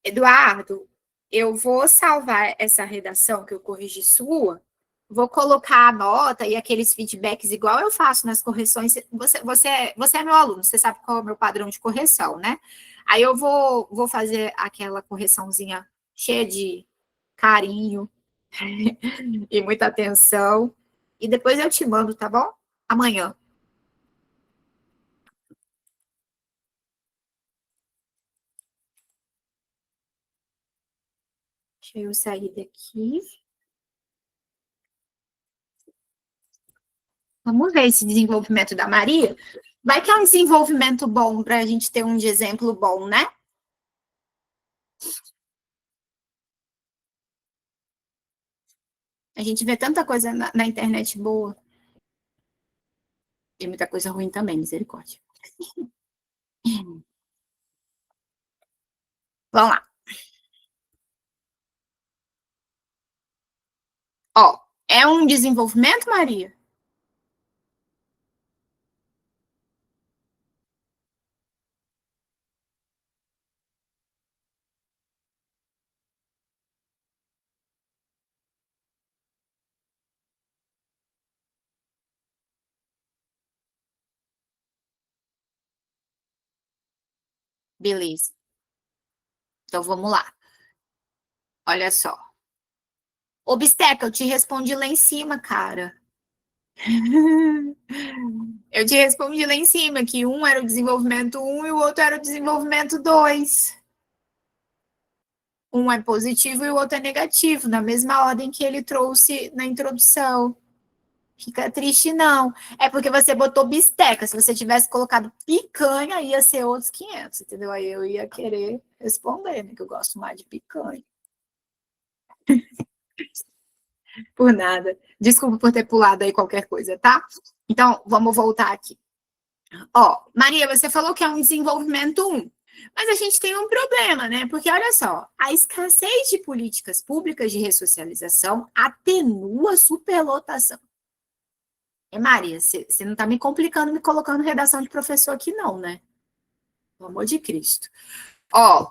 Eduardo, eu vou salvar essa redação que eu corrigi sua, vou colocar a nota e aqueles feedbacks igual eu faço nas correções. Você é meu aluno, você sabe qual é o meu padrão de correção, né? Aí eu vou fazer aquela correçãozinha cheia de carinho e muita atenção. E depois eu te mando, tá bom? Amanhã. Deixa eu sair daqui. Vamos ver esse desenvolvimento da Maria. Vai que é um desenvolvimento bom para a gente ter um de exemplo bom, né? A gente vê tanta coisa na internet boa. Tem muita coisa ruim também, misericórdia. Vamos lá. Ó, é um desenvolvimento, Maria? Beleza. Então vamos lá. Olha só. Obsteca, eu te respondi lá em cima, cara. Eu te respondi lá em cima que um era o desenvolvimento 1 e o outro era o desenvolvimento 2. Um é positivo e o outro é negativo, na mesma ordem que ele trouxe na introdução. Fica triste, não. É porque você botou bisteca. Se você tivesse colocado picanha, ia ser outros 500, entendeu? Aí eu ia querer responder, né? Que eu gosto mais de picanha. Por nada. Desculpa por ter pulado aí qualquer coisa, tá? Então, vamos voltar aqui. Ó, Maria, você falou que é um desenvolvimento 1. Mas a gente tem um problema, né? Porque, olha só, a escassez de políticas públicas de ressocialização atenua a superlotação. Maria, você não está me complicando, me colocando redação de professor aqui, não, né? Pelo amor de Cristo. Ó,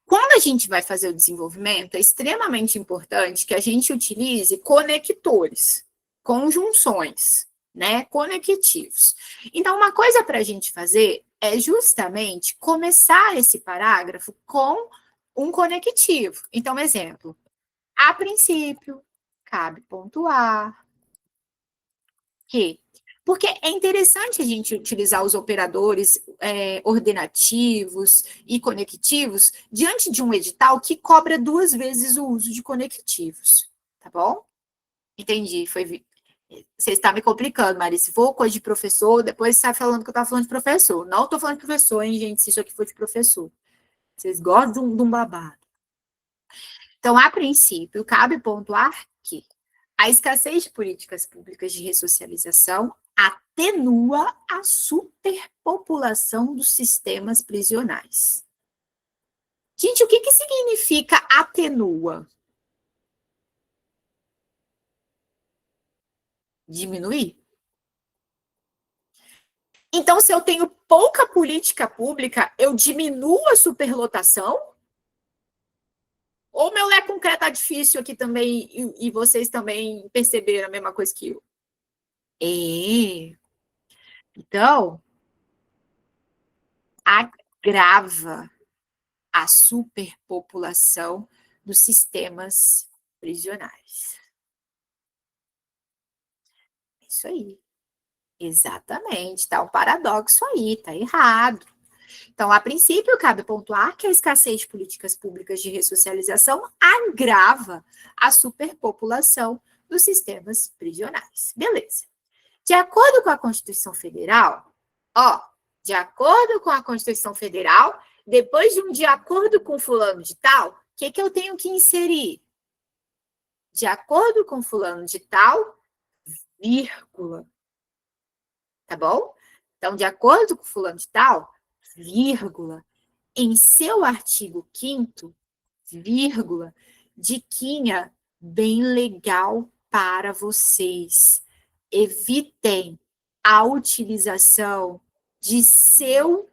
quando a gente vai fazer o desenvolvimento, é extremamente importante que a gente utilize conectores, conjunções, né? Conectivos. Então, uma coisa para a gente fazer é justamente começar esse parágrafo com um conectivo. Então, exemplo, a princípio, cabe pontuar que porque é interessante a gente utilizar os operadores ordenativos e conectivos diante de um edital que cobra 2 vezes o uso de conectivos, tá bom? Entendi. Você está me complicando, Mari. Se for coisa de professor, depois você está falando que eu estava falando de professor. Não estou falando de professor, hein, gente, se isso aqui for de professor. Vocês gostam de um babado. Então, a princípio, cabe pontuar que a escassez de políticas públicas de ressocialização atenua a superpopulação dos sistemas prisionais. Gente, o que significa atenua? Diminuir? Então, se eu tenho pouca política pública, eu diminuo a superlotação? Ou meu Lé concreto tá difícil aqui também, e vocês também perceberam a mesma coisa que eu? Então, agrava a superpopulação dos sistemas prisionais. Isso aí. Exatamente. Está um paradoxo aí, está errado. Então, a princípio, cabe pontuar que a escassez de políticas públicas de ressocialização agrava a superpopulação dos sistemas prisionais. Beleza. De acordo com a Constituição Federal, de acordo com a Constituição Federal, depois de acordo com fulano de tal, o que eu tenho que inserir? De acordo com fulano de tal, vírgula. Tá bom? Então, de acordo com fulano de tal, vírgula, em seu artigo 5º, vírgula, diquinha bem legal para vocês. Evitem a utilização de seu,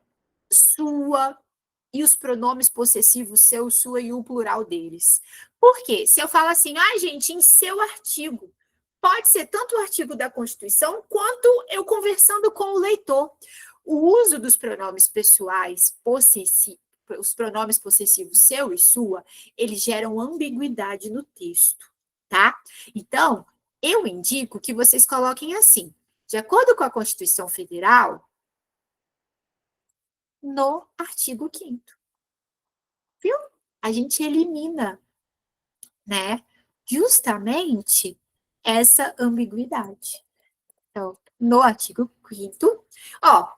sua e os pronomes possessivos seu, sua e o plural deles. Por quê? Se eu falo assim, gente, em seu artigo, pode ser tanto o artigo da Constituição quanto eu conversando com o leitor. O uso dos pronomes pessoais possessivos, os pronomes possessivos seu e sua, eles geram ambiguidade no texto, tá? Então, eu indico que vocês coloquem assim, de acordo com a Constituição Federal, no artigo 5º. Viu? A gente elimina, né, justamente essa ambiguidade. Então, no artigo 5º,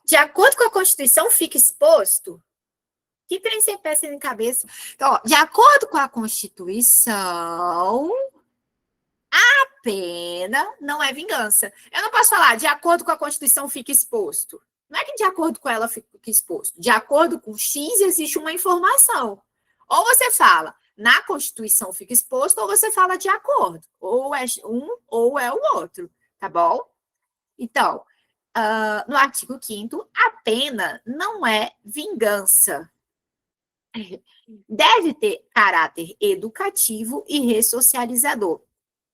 de acordo com a Constituição, fica exposto. Que trem sem pé sem cabeça. Então, de acordo com a Constituição, a pena não é vingança. Eu não posso falar, de acordo com a Constituição, fica exposto. Não é que de acordo com ela fica exposto. De acordo com X, existe uma informação. Ou você fala, na Constituição fica exposto, ou você fala de acordo. Ou é um, ou é o outro. Tá bom? Então, no artigo 5º, a pena não é vingança. Deve ter caráter educativo e ressocializador.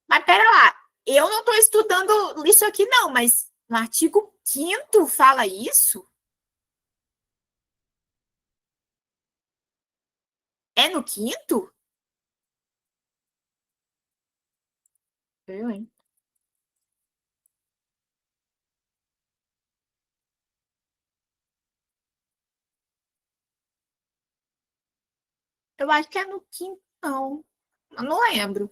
Mas pera lá, eu não estou estudando isso aqui não, mas no artigo 5º fala isso? É no 5º? Eu, hein? Eu acho que é no 5º, não. Eu não lembro.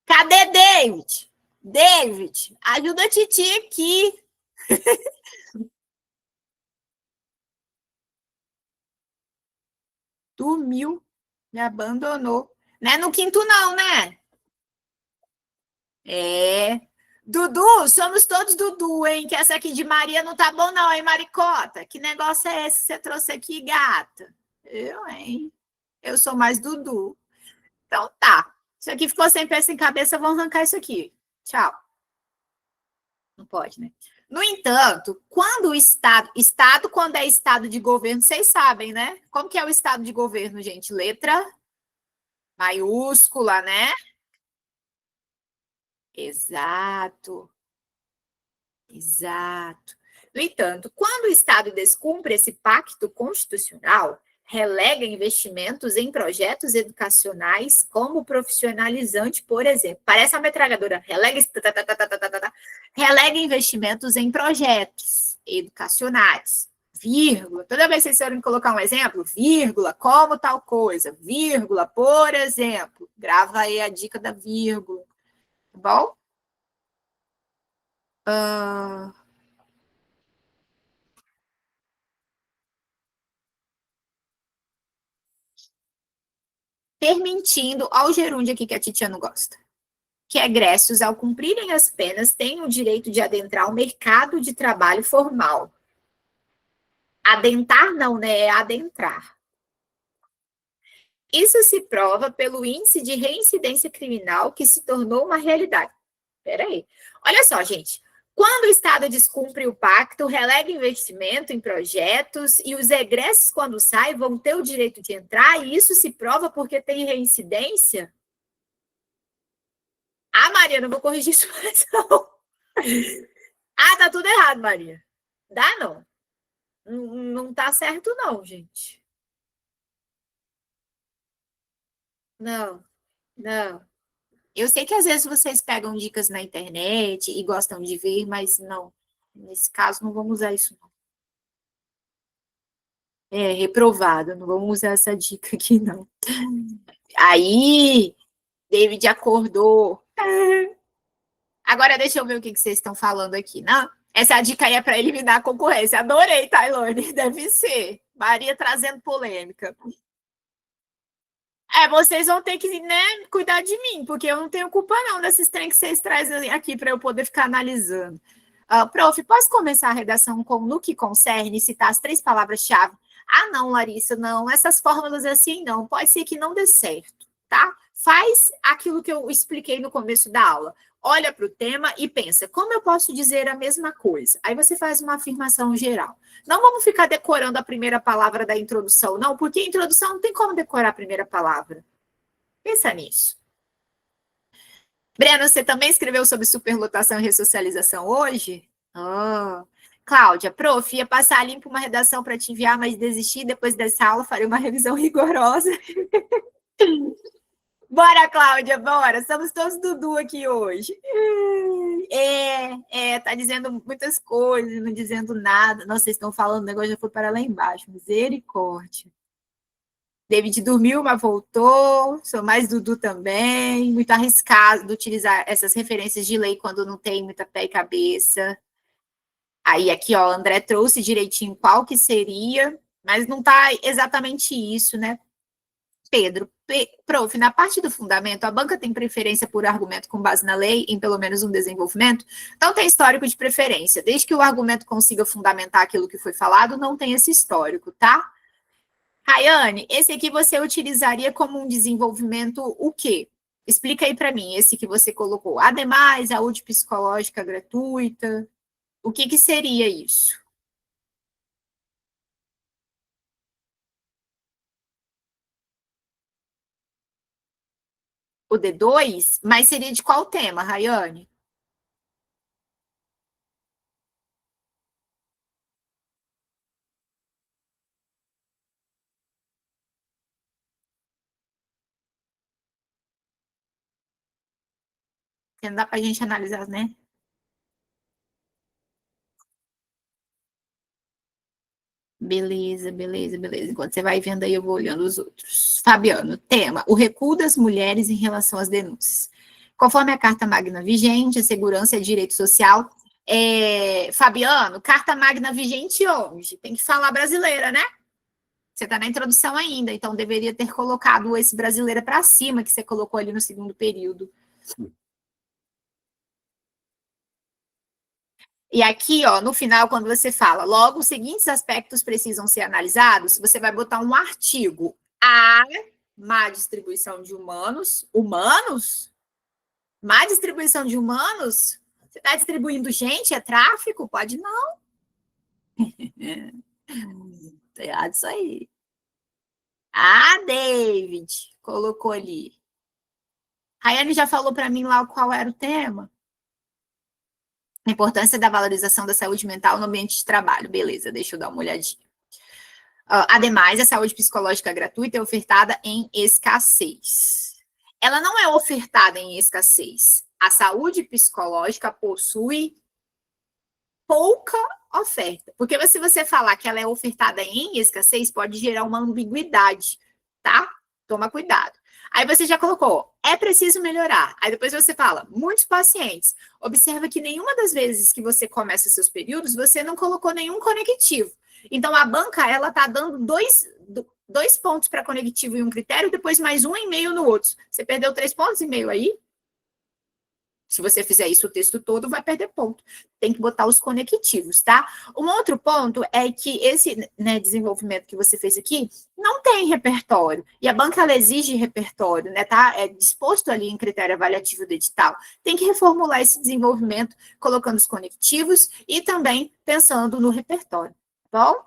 Cadê David? David, ajuda a Titi aqui. Dormiu, me abandonou. Não é no 5º, não, né? Dudu, somos todos Dudu, hein? Que essa aqui de Maria não tá bom, não, hein, Maricota? Que negócio é esse que você trouxe aqui, gata? Eu, hein? Eu sou mais Dudu. Então tá. Isso aqui ficou sem pé, sem cabeça, vamos arrancar isso aqui. Tchau. Não pode, né? No entanto, quando o Estado, quando é Estado de governo, vocês sabem, né? Como que é o Estado de governo, gente? Letra maiúscula, né? Exato. Exato. No entanto, quando o Estado descumpre esse pacto constitucional, relega investimentos em projetos educacionais como profissionalizante, por exemplo. Parece uma metralhadora. Relega investimentos em projetos educacionais. Vírgula. Toda vez que vocês forem colocar um exemplo, vírgula, como tal coisa, vírgula, por exemplo. Grava aí a dica da vírgula. tá bom? Permitindo, olha o gerúndio aqui que a titia não gosta. Que egressos, ao cumprirem as penas, têm o direito de adentrar o mercado de trabalho formal. Adentrar não, né? É adentrar. Isso se prova pelo índice de reincidência criminal que se tornou uma realidade. Peraí. Olha só, gente. Quando o Estado descumpre o pacto, relega investimento em projetos e os egressos, quando saem, vão ter o direito de entrar, e isso se prova porque tem reincidência? Ah, Maria, não vou corrigir isso mais, não. Ah, tá tudo errado, Maria. Dá, não. Não tá certo, não, gente. Não, não. Eu sei que às vezes vocês pegam dicas na internet e gostam de ver, mas não. Nesse caso, não vamos usar isso, não. É, reprovado. Não vamos usar essa dica aqui, não. Aí, David acordou. Agora deixa eu ver o que vocês estão falando aqui. Não, essa dica aí é para eliminar a concorrência. Adorei, Tailone. Deve ser. Maria trazendo polêmica. É, vocês vão ter que, né, cuidar de mim, porque eu não tenho culpa não desses trem que vocês trazem aqui para eu poder ficar analisando. Prof, posso começar a redação com no que concerne, citar as 3 palavras-chave? Ah, não, Larissa, não. Essas fórmulas assim, não. Pode ser que não dê certo, tá? Faz aquilo que eu expliquei no começo da aula. Olha para o tema e pensa, como eu posso dizer a mesma coisa? Aí você faz uma afirmação geral. Não vamos ficar decorando a primeira palavra da introdução, não, porque a introdução não tem como decorar a primeira palavra. Pensa nisso. Breno, você também escreveu sobre superlotação e ressocialização hoje? Oh. Cláudia, prof, ia passar limpo uma redação para te enviar, mas desisti. Depois dessa aula, farei uma revisão rigorosa. Bora, Cláudia, bora. Somos todos Dudu aqui hoje. Tá dizendo muitas coisas, não dizendo nada. Nossa, vocês estão falando, o negócio já foi para lá embaixo. Misericórdia. David dormiu, mas voltou. Sou mais Dudu também. Muito arriscado utilizar essas referências de lei quando não tem muita pé e cabeça. Aí aqui, ó, André trouxe direitinho qual que seria, mas não tá exatamente isso, né? Pedro, prof, na parte do fundamento, a banca tem preferência por argumento com base na lei, em pelo menos um desenvolvimento? Não tem histórico de preferência. Desde que o argumento consiga fundamentar aquilo que foi falado, não tem esse histórico, tá? Rayane, esse aqui você utilizaria como um desenvolvimento o quê? Explica aí para mim, esse que você colocou. Ademais, saúde psicológica gratuita. O que seria isso? O D2? Mas seria de qual tema, Rayane? Não dá para a gente analisar, né? Beleza, beleza, beleza. Enquanto você vai vendo aí, eu vou olhando os outros. Fabiano, tema: o recuo das mulheres em relação às denúncias. Conforme a Carta Magna vigente, a segurança é direito social. Fabiano, Carta Magna vigente onde? Tem que falar brasileira, né? Você está na introdução ainda, então deveria ter colocado esse brasileira para cima, que você colocou ali no segundo período. E aqui, ó, no final, quando você fala, logo, os seguintes aspectos precisam ser analisados, você vai botar um artigo. A, má distribuição de humanos. Humanos? Má distribuição de humanos? Você está distribuindo gente? É tráfico? Pode não. Tá errado isso aí. Ah, David, colocou ali. Rayane já falou para mim lá qual era o tema. A importância da valorização da saúde mental no ambiente de trabalho. Beleza, deixa eu dar uma olhadinha. Ademais, a saúde psicológica gratuita é ofertada em escassez. Ela não é ofertada em escassez. A saúde psicológica possui pouca oferta. Porque se você falar que ela é ofertada em escassez, pode gerar uma ambiguidade, tá? Toma cuidado. Aí você já colocou, é preciso melhorar. Aí depois você fala, muitos pacientes. Observa que nenhuma das vezes que você começa seus períodos, você não colocou nenhum conectivo. Então, a banca, ela está dando dois pontos para conectivo em um critério, depois mais 1,5 no outro. Você perdeu 3,5 pontos aí? Se você fizer isso o texto todo, vai perder ponto. Tem que botar os conectivos, tá? Um outro ponto é que esse, né, desenvolvimento que você fez aqui não tem repertório. E a banca, ela exige repertório, né? Tá? É disposto ali em critério avaliativo do edital. Tem que reformular esse desenvolvimento, colocando os conectivos e também pensando no repertório, tá bom?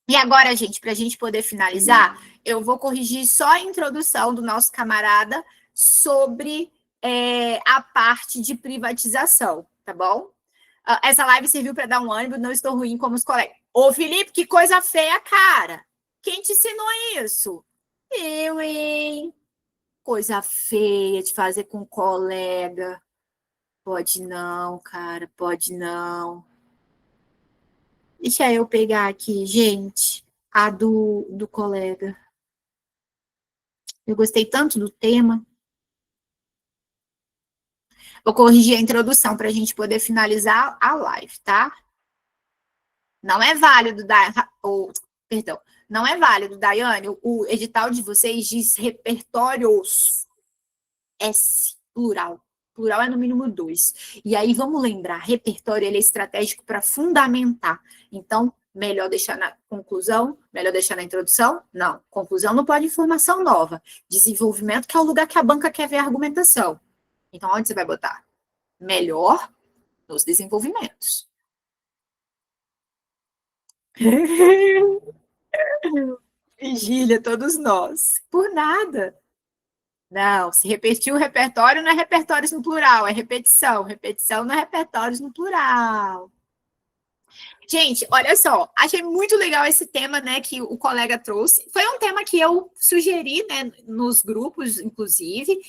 E agora, gente, para a gente poder finalizar, eu vou corrigir só a introdução do nosso camarada sobre a parte de privatização, tá bom? Essa live serviu para dar um ânimo, não estou ruim como os colegas. Ô, Felipe, que coisa feia, cara! Quem te ensinou isso? Eu, hein? Coisa feia de fazer com colega. Pode não, cara, pode não. Deixa eu pegar aqui, gente, a do colega. Eu gostei tanto do tema. Vou corrigir a introdução para a gente poder finalizar a live, tá? Não é válido, perdão, não é válido, Daiane, o edital de vocês diz repertórios. S, plural. Plural é no mínimo 2. E aí, vamos lembrar, repertório ele é estratégico para fundamentar. Então, melhor deixar na conclusão, melhor deixar na introdução? Não. Conclusão não pode informação nova. Desenvolvimento, que é o lugar que a banca quer ver a argumentação. Então, onde você vai botar? Melhor nos desenvolvimentos. Vigília, todos nós. Por nada. Não, se repetir o repertório, não é repertórios no plural, é repetição. Repetição não é repertórios no plural. Gente, olha só, achei muito legal esse tema, né, que o colega trouxe. Foi um tema que eu sugeri, né, nos grupos, inclusive,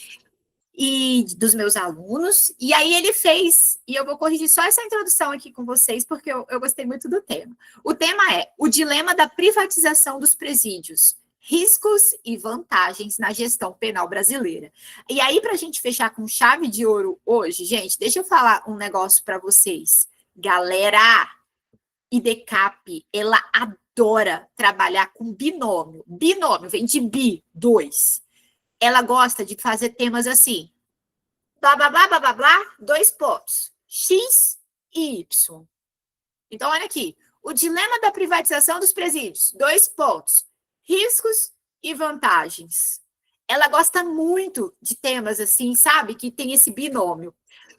e dos meus alunos, e aí ele fez, e eu vou corrigir só essa introdução aqui com vocês, porque eu gostei muito do tema. O tema é o dilema da privatização dos presídios, riscos e vantagens na gestão penal brasileira. E aí, para a gente fechar com chave de ouro hoje, gente, deixa eu falar um negócio para vocês. Galera, IDECAP, ela adora trabalhar com binômio. Binômio vem de bi, 2. Ela gosta de fazer temas assim, blá, blá, blá, blá, blá, blá, 2 pontos, X e Y. Então, olha aqui, o dilema da privatização dos presídios, 2 pontos, riscos e vantagens. Ela gosta muito de temas assim, sabe, que tem esse binômio.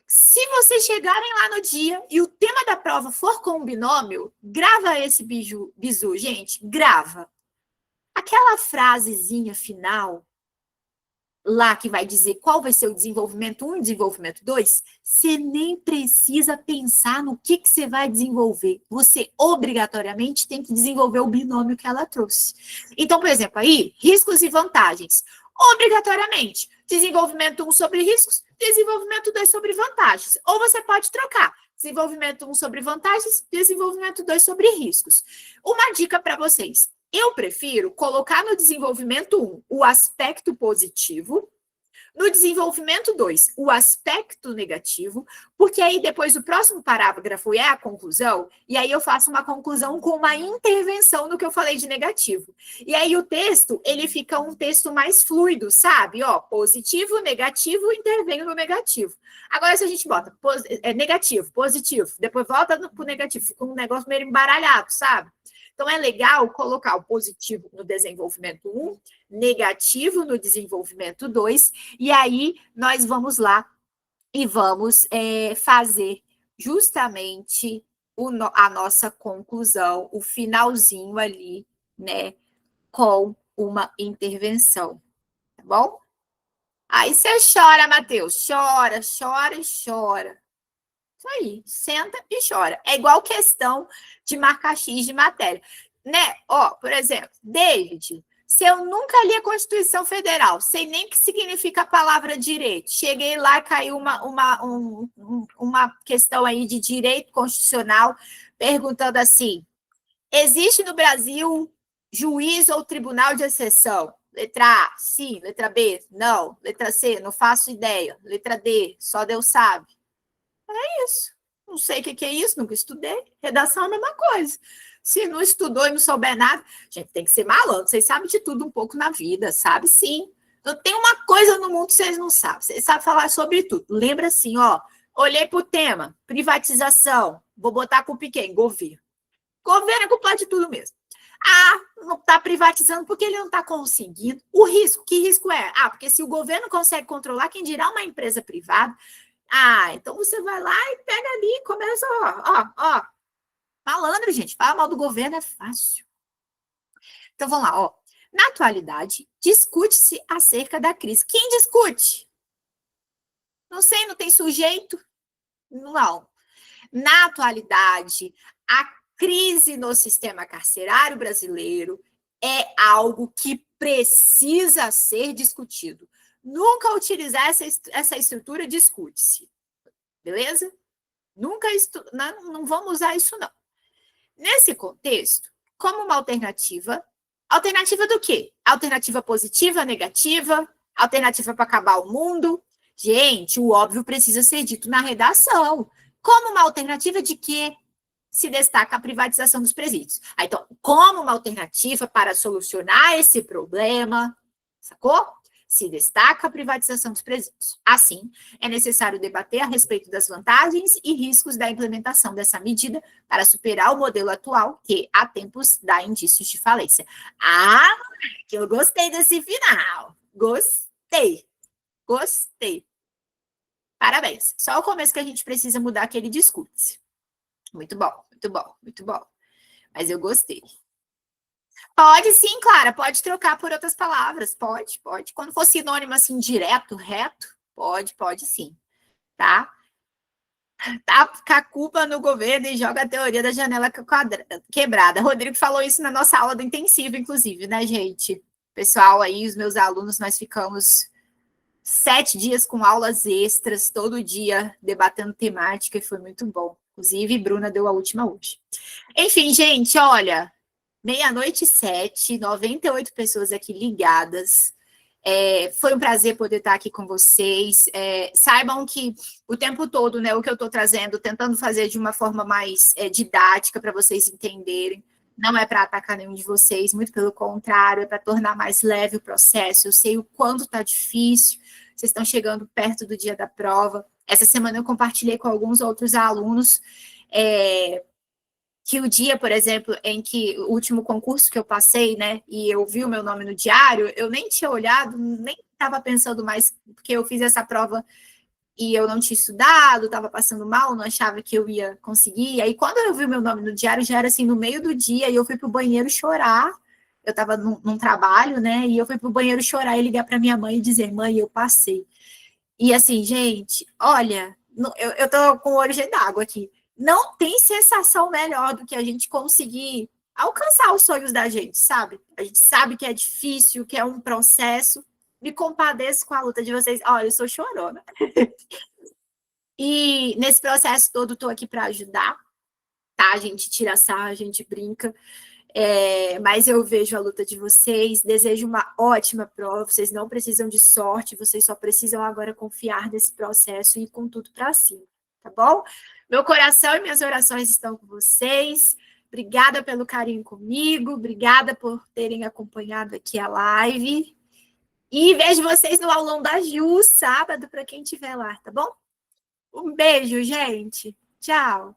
Se vocês chegarem lá no dia e o tema da prova for com um binômio, grava esse bizu, gente, grava. Aquela frasezinha final lá que vai dizer qual vai ser o desenvolvimento 1 e o desenvolvimento 2, você nem precisa pensar no que você vai desenvolver. Você obrigatoriamente tem que desenvolver o binômio que ela trouxe. Então, por exemplo, aí, riscos e vantagens. Obrigatoriamente, desenvolvimento 1 sobre riscos, desenvolvimento 2 sobre vantagens. Ou você pode trocar. Desenvolvimento 1 sobre vantagens, desenvolvimento 2 sobre riscos. Uma dica para vocês. Eu prefiro colocar no desenvolvimento 1 o aspecto positivo, no desenvolvimento 2 o aspecto negativo, porque aí depois o próximo parágrafo é a conclusão, e aí eu faço uma conclusão com uma intervenção no que eu falei de negativo. E aí o texto, ele fica um texto mais fluido, sabe? Ó, positivo, negativo, intervenho no negativo. Agora, se a gente bota negativo, positivo, depois volta para o negativo, fica um negócio meio embaralhado, sabe? Então, é legal colocar o positivo no desenvolvimento 1, negativo no desenvolvimento 2, e aí nós vamos lá e vamos fazer justamente a nossa conclusão, o finalzinho ali, né, com uma intervenção, tá bom? Aí você chora, Matheus, chora, chora e chora. Isso aí, senta e chora. É igual questão de marcar X de matéria. Né? Ó, por exemplo, David, se eu nunca li a Constituição Federal, sei nem o que significa a palavra direito, cheguei lá, caiu uma questão aí de direito constitucional, perguntando assim, existe no Brasil juiz ou tribunal de exceção? Letra A, sim. Letra B, não. Letra C, não faço ideia. Letra D, só Deus sabe. É isso. Não sei o que é isso, nunca estudei. Redação é a mesma coisa. Se não estudou e não souber nada, gente, tem que ser malandro. Vocês sabem de tudo um pouco na vida, sabe? Sim. Então, tem uma coisa no mundo que vocês não sabem. Vocês sabem falar sobre tudo. Lembra assim, ó. Olhei para o tema, privatização. Vou botar com quem? Governo. Governo é culpado de tudo mesmo. Ah, não está privatizando porque ele não está conseguindo. O risco, que risco é? Ah, porque se o governo consegue controlar, quem dirá uma empresa privada? Ah, então você vai lá e pega ali e começa, ó. Malandro, gente, falar mal do governo é fácil. Então vamos lá, ó. Na atualidade, discute-se acerca da crise. Quem discute? Não sei, não tem sujeito? Não. Na atualidade, a crise no sistema carcerário brasileiro é algo que precisa ser discutido. Nunca utilizar essa estrutura discute-se. Beleza? Nunca não vamos usar isso, não. Nesse contexto, como uma alternativa do quê? Alternativa positiva, negativa? Alternativa para acabar o mundo? Gente, o óbvio precisa ser dito na redação. Como uma alternativa de quê? Se destaca a privatização dos presídios. Então, como uma alternativa para solucionar esse problema, sacou? Se destaca a privatização dos presídios. Assim, é necessário debater a respeito das vantagens e riscos da implementação dessa medida para superar o modelo atual, que há tempos dá indícios de falência. Ah, que eu gostei desse final. Gostei. Parabéns. Só o começo que a gente precisa mudar aquele discurso. Muito bom. Mas eu gostei. Pode sim, Clara, pode trocar por outras palavras, pode. Quando for sinônimo assim, direto, reto, pode sim, tá? Taca a culpa no governo e joga a teoria da janela quebrada. Rodrigo falou isso na nossa aula do intensivo, inclusive, né, gente? Pessoal aí, os meus alunos, nós ficamos 7 dias com aulas extras, todo dia, debatendo temática, e foi muito bom. Inclusive, Bruna deu a última hoje. Enfim, gente, olha... 00:07, 98 pessoas aqui ligadas. Foi um prazer poder estar aqui com vocês. Saibam que o tempo todo, né, o que eu estou trazendo, tentando fazer de uma forma mais didática para vocês entenderem. Não é para atacar nenhum de vocês, muito pelo contrário, é para tornar mais leve o processo. Eu sei o quanto está difícil, vocês estão chegando perto do dia da prova. Essa semana eu compartilhei com alguns outros alunos que o dia, por exemplo, em que o último concurso que eu passei, né, e eu vi o meu nome no diário, eu nem tinha olhado, nem estava pensando mais, porque eu fiz essa prova e eu não tinha estudado, estava passando mal, não achava que eu ia conseguir. E aí, quando eu vi o meu nome no diário, já era assim, no meio do dia, e eu fui para o banheiro chorar. Eu estava num trabalho, né, e eu fui para o banheiro chorar e ligar para minha mãe e dizer, mãe, eu passei. E assim, gente, olha, eu tô com o olho cheio d'água aqui. Não tem sensação melhor do que a gente conseguir alcançar os sonhos da gente, sabe? A gente sabe que é difícil, que é um processo. Me compadeço com a luta de vocês. Olha, eu sou chorona. E nesse processo todo, estou aqui para ajudar, tá? A gente tira sarro, a gente brinca. Mas eu vejo a luta de vocês, desejo uma ótima prova, vocês não precisam de sorte, vocês só precisam agora confiar nesse processo e ir com tudo para cima, tá bom? Meu coração e minhas orações estão com vocês, obrigada pelo carinho comigo, obrigada por terem acompanhado aqui a live, e vejo vocês no aulão da Ju, sábado, para quem estiver lá, tá bom? Um beijo, gente, tchau!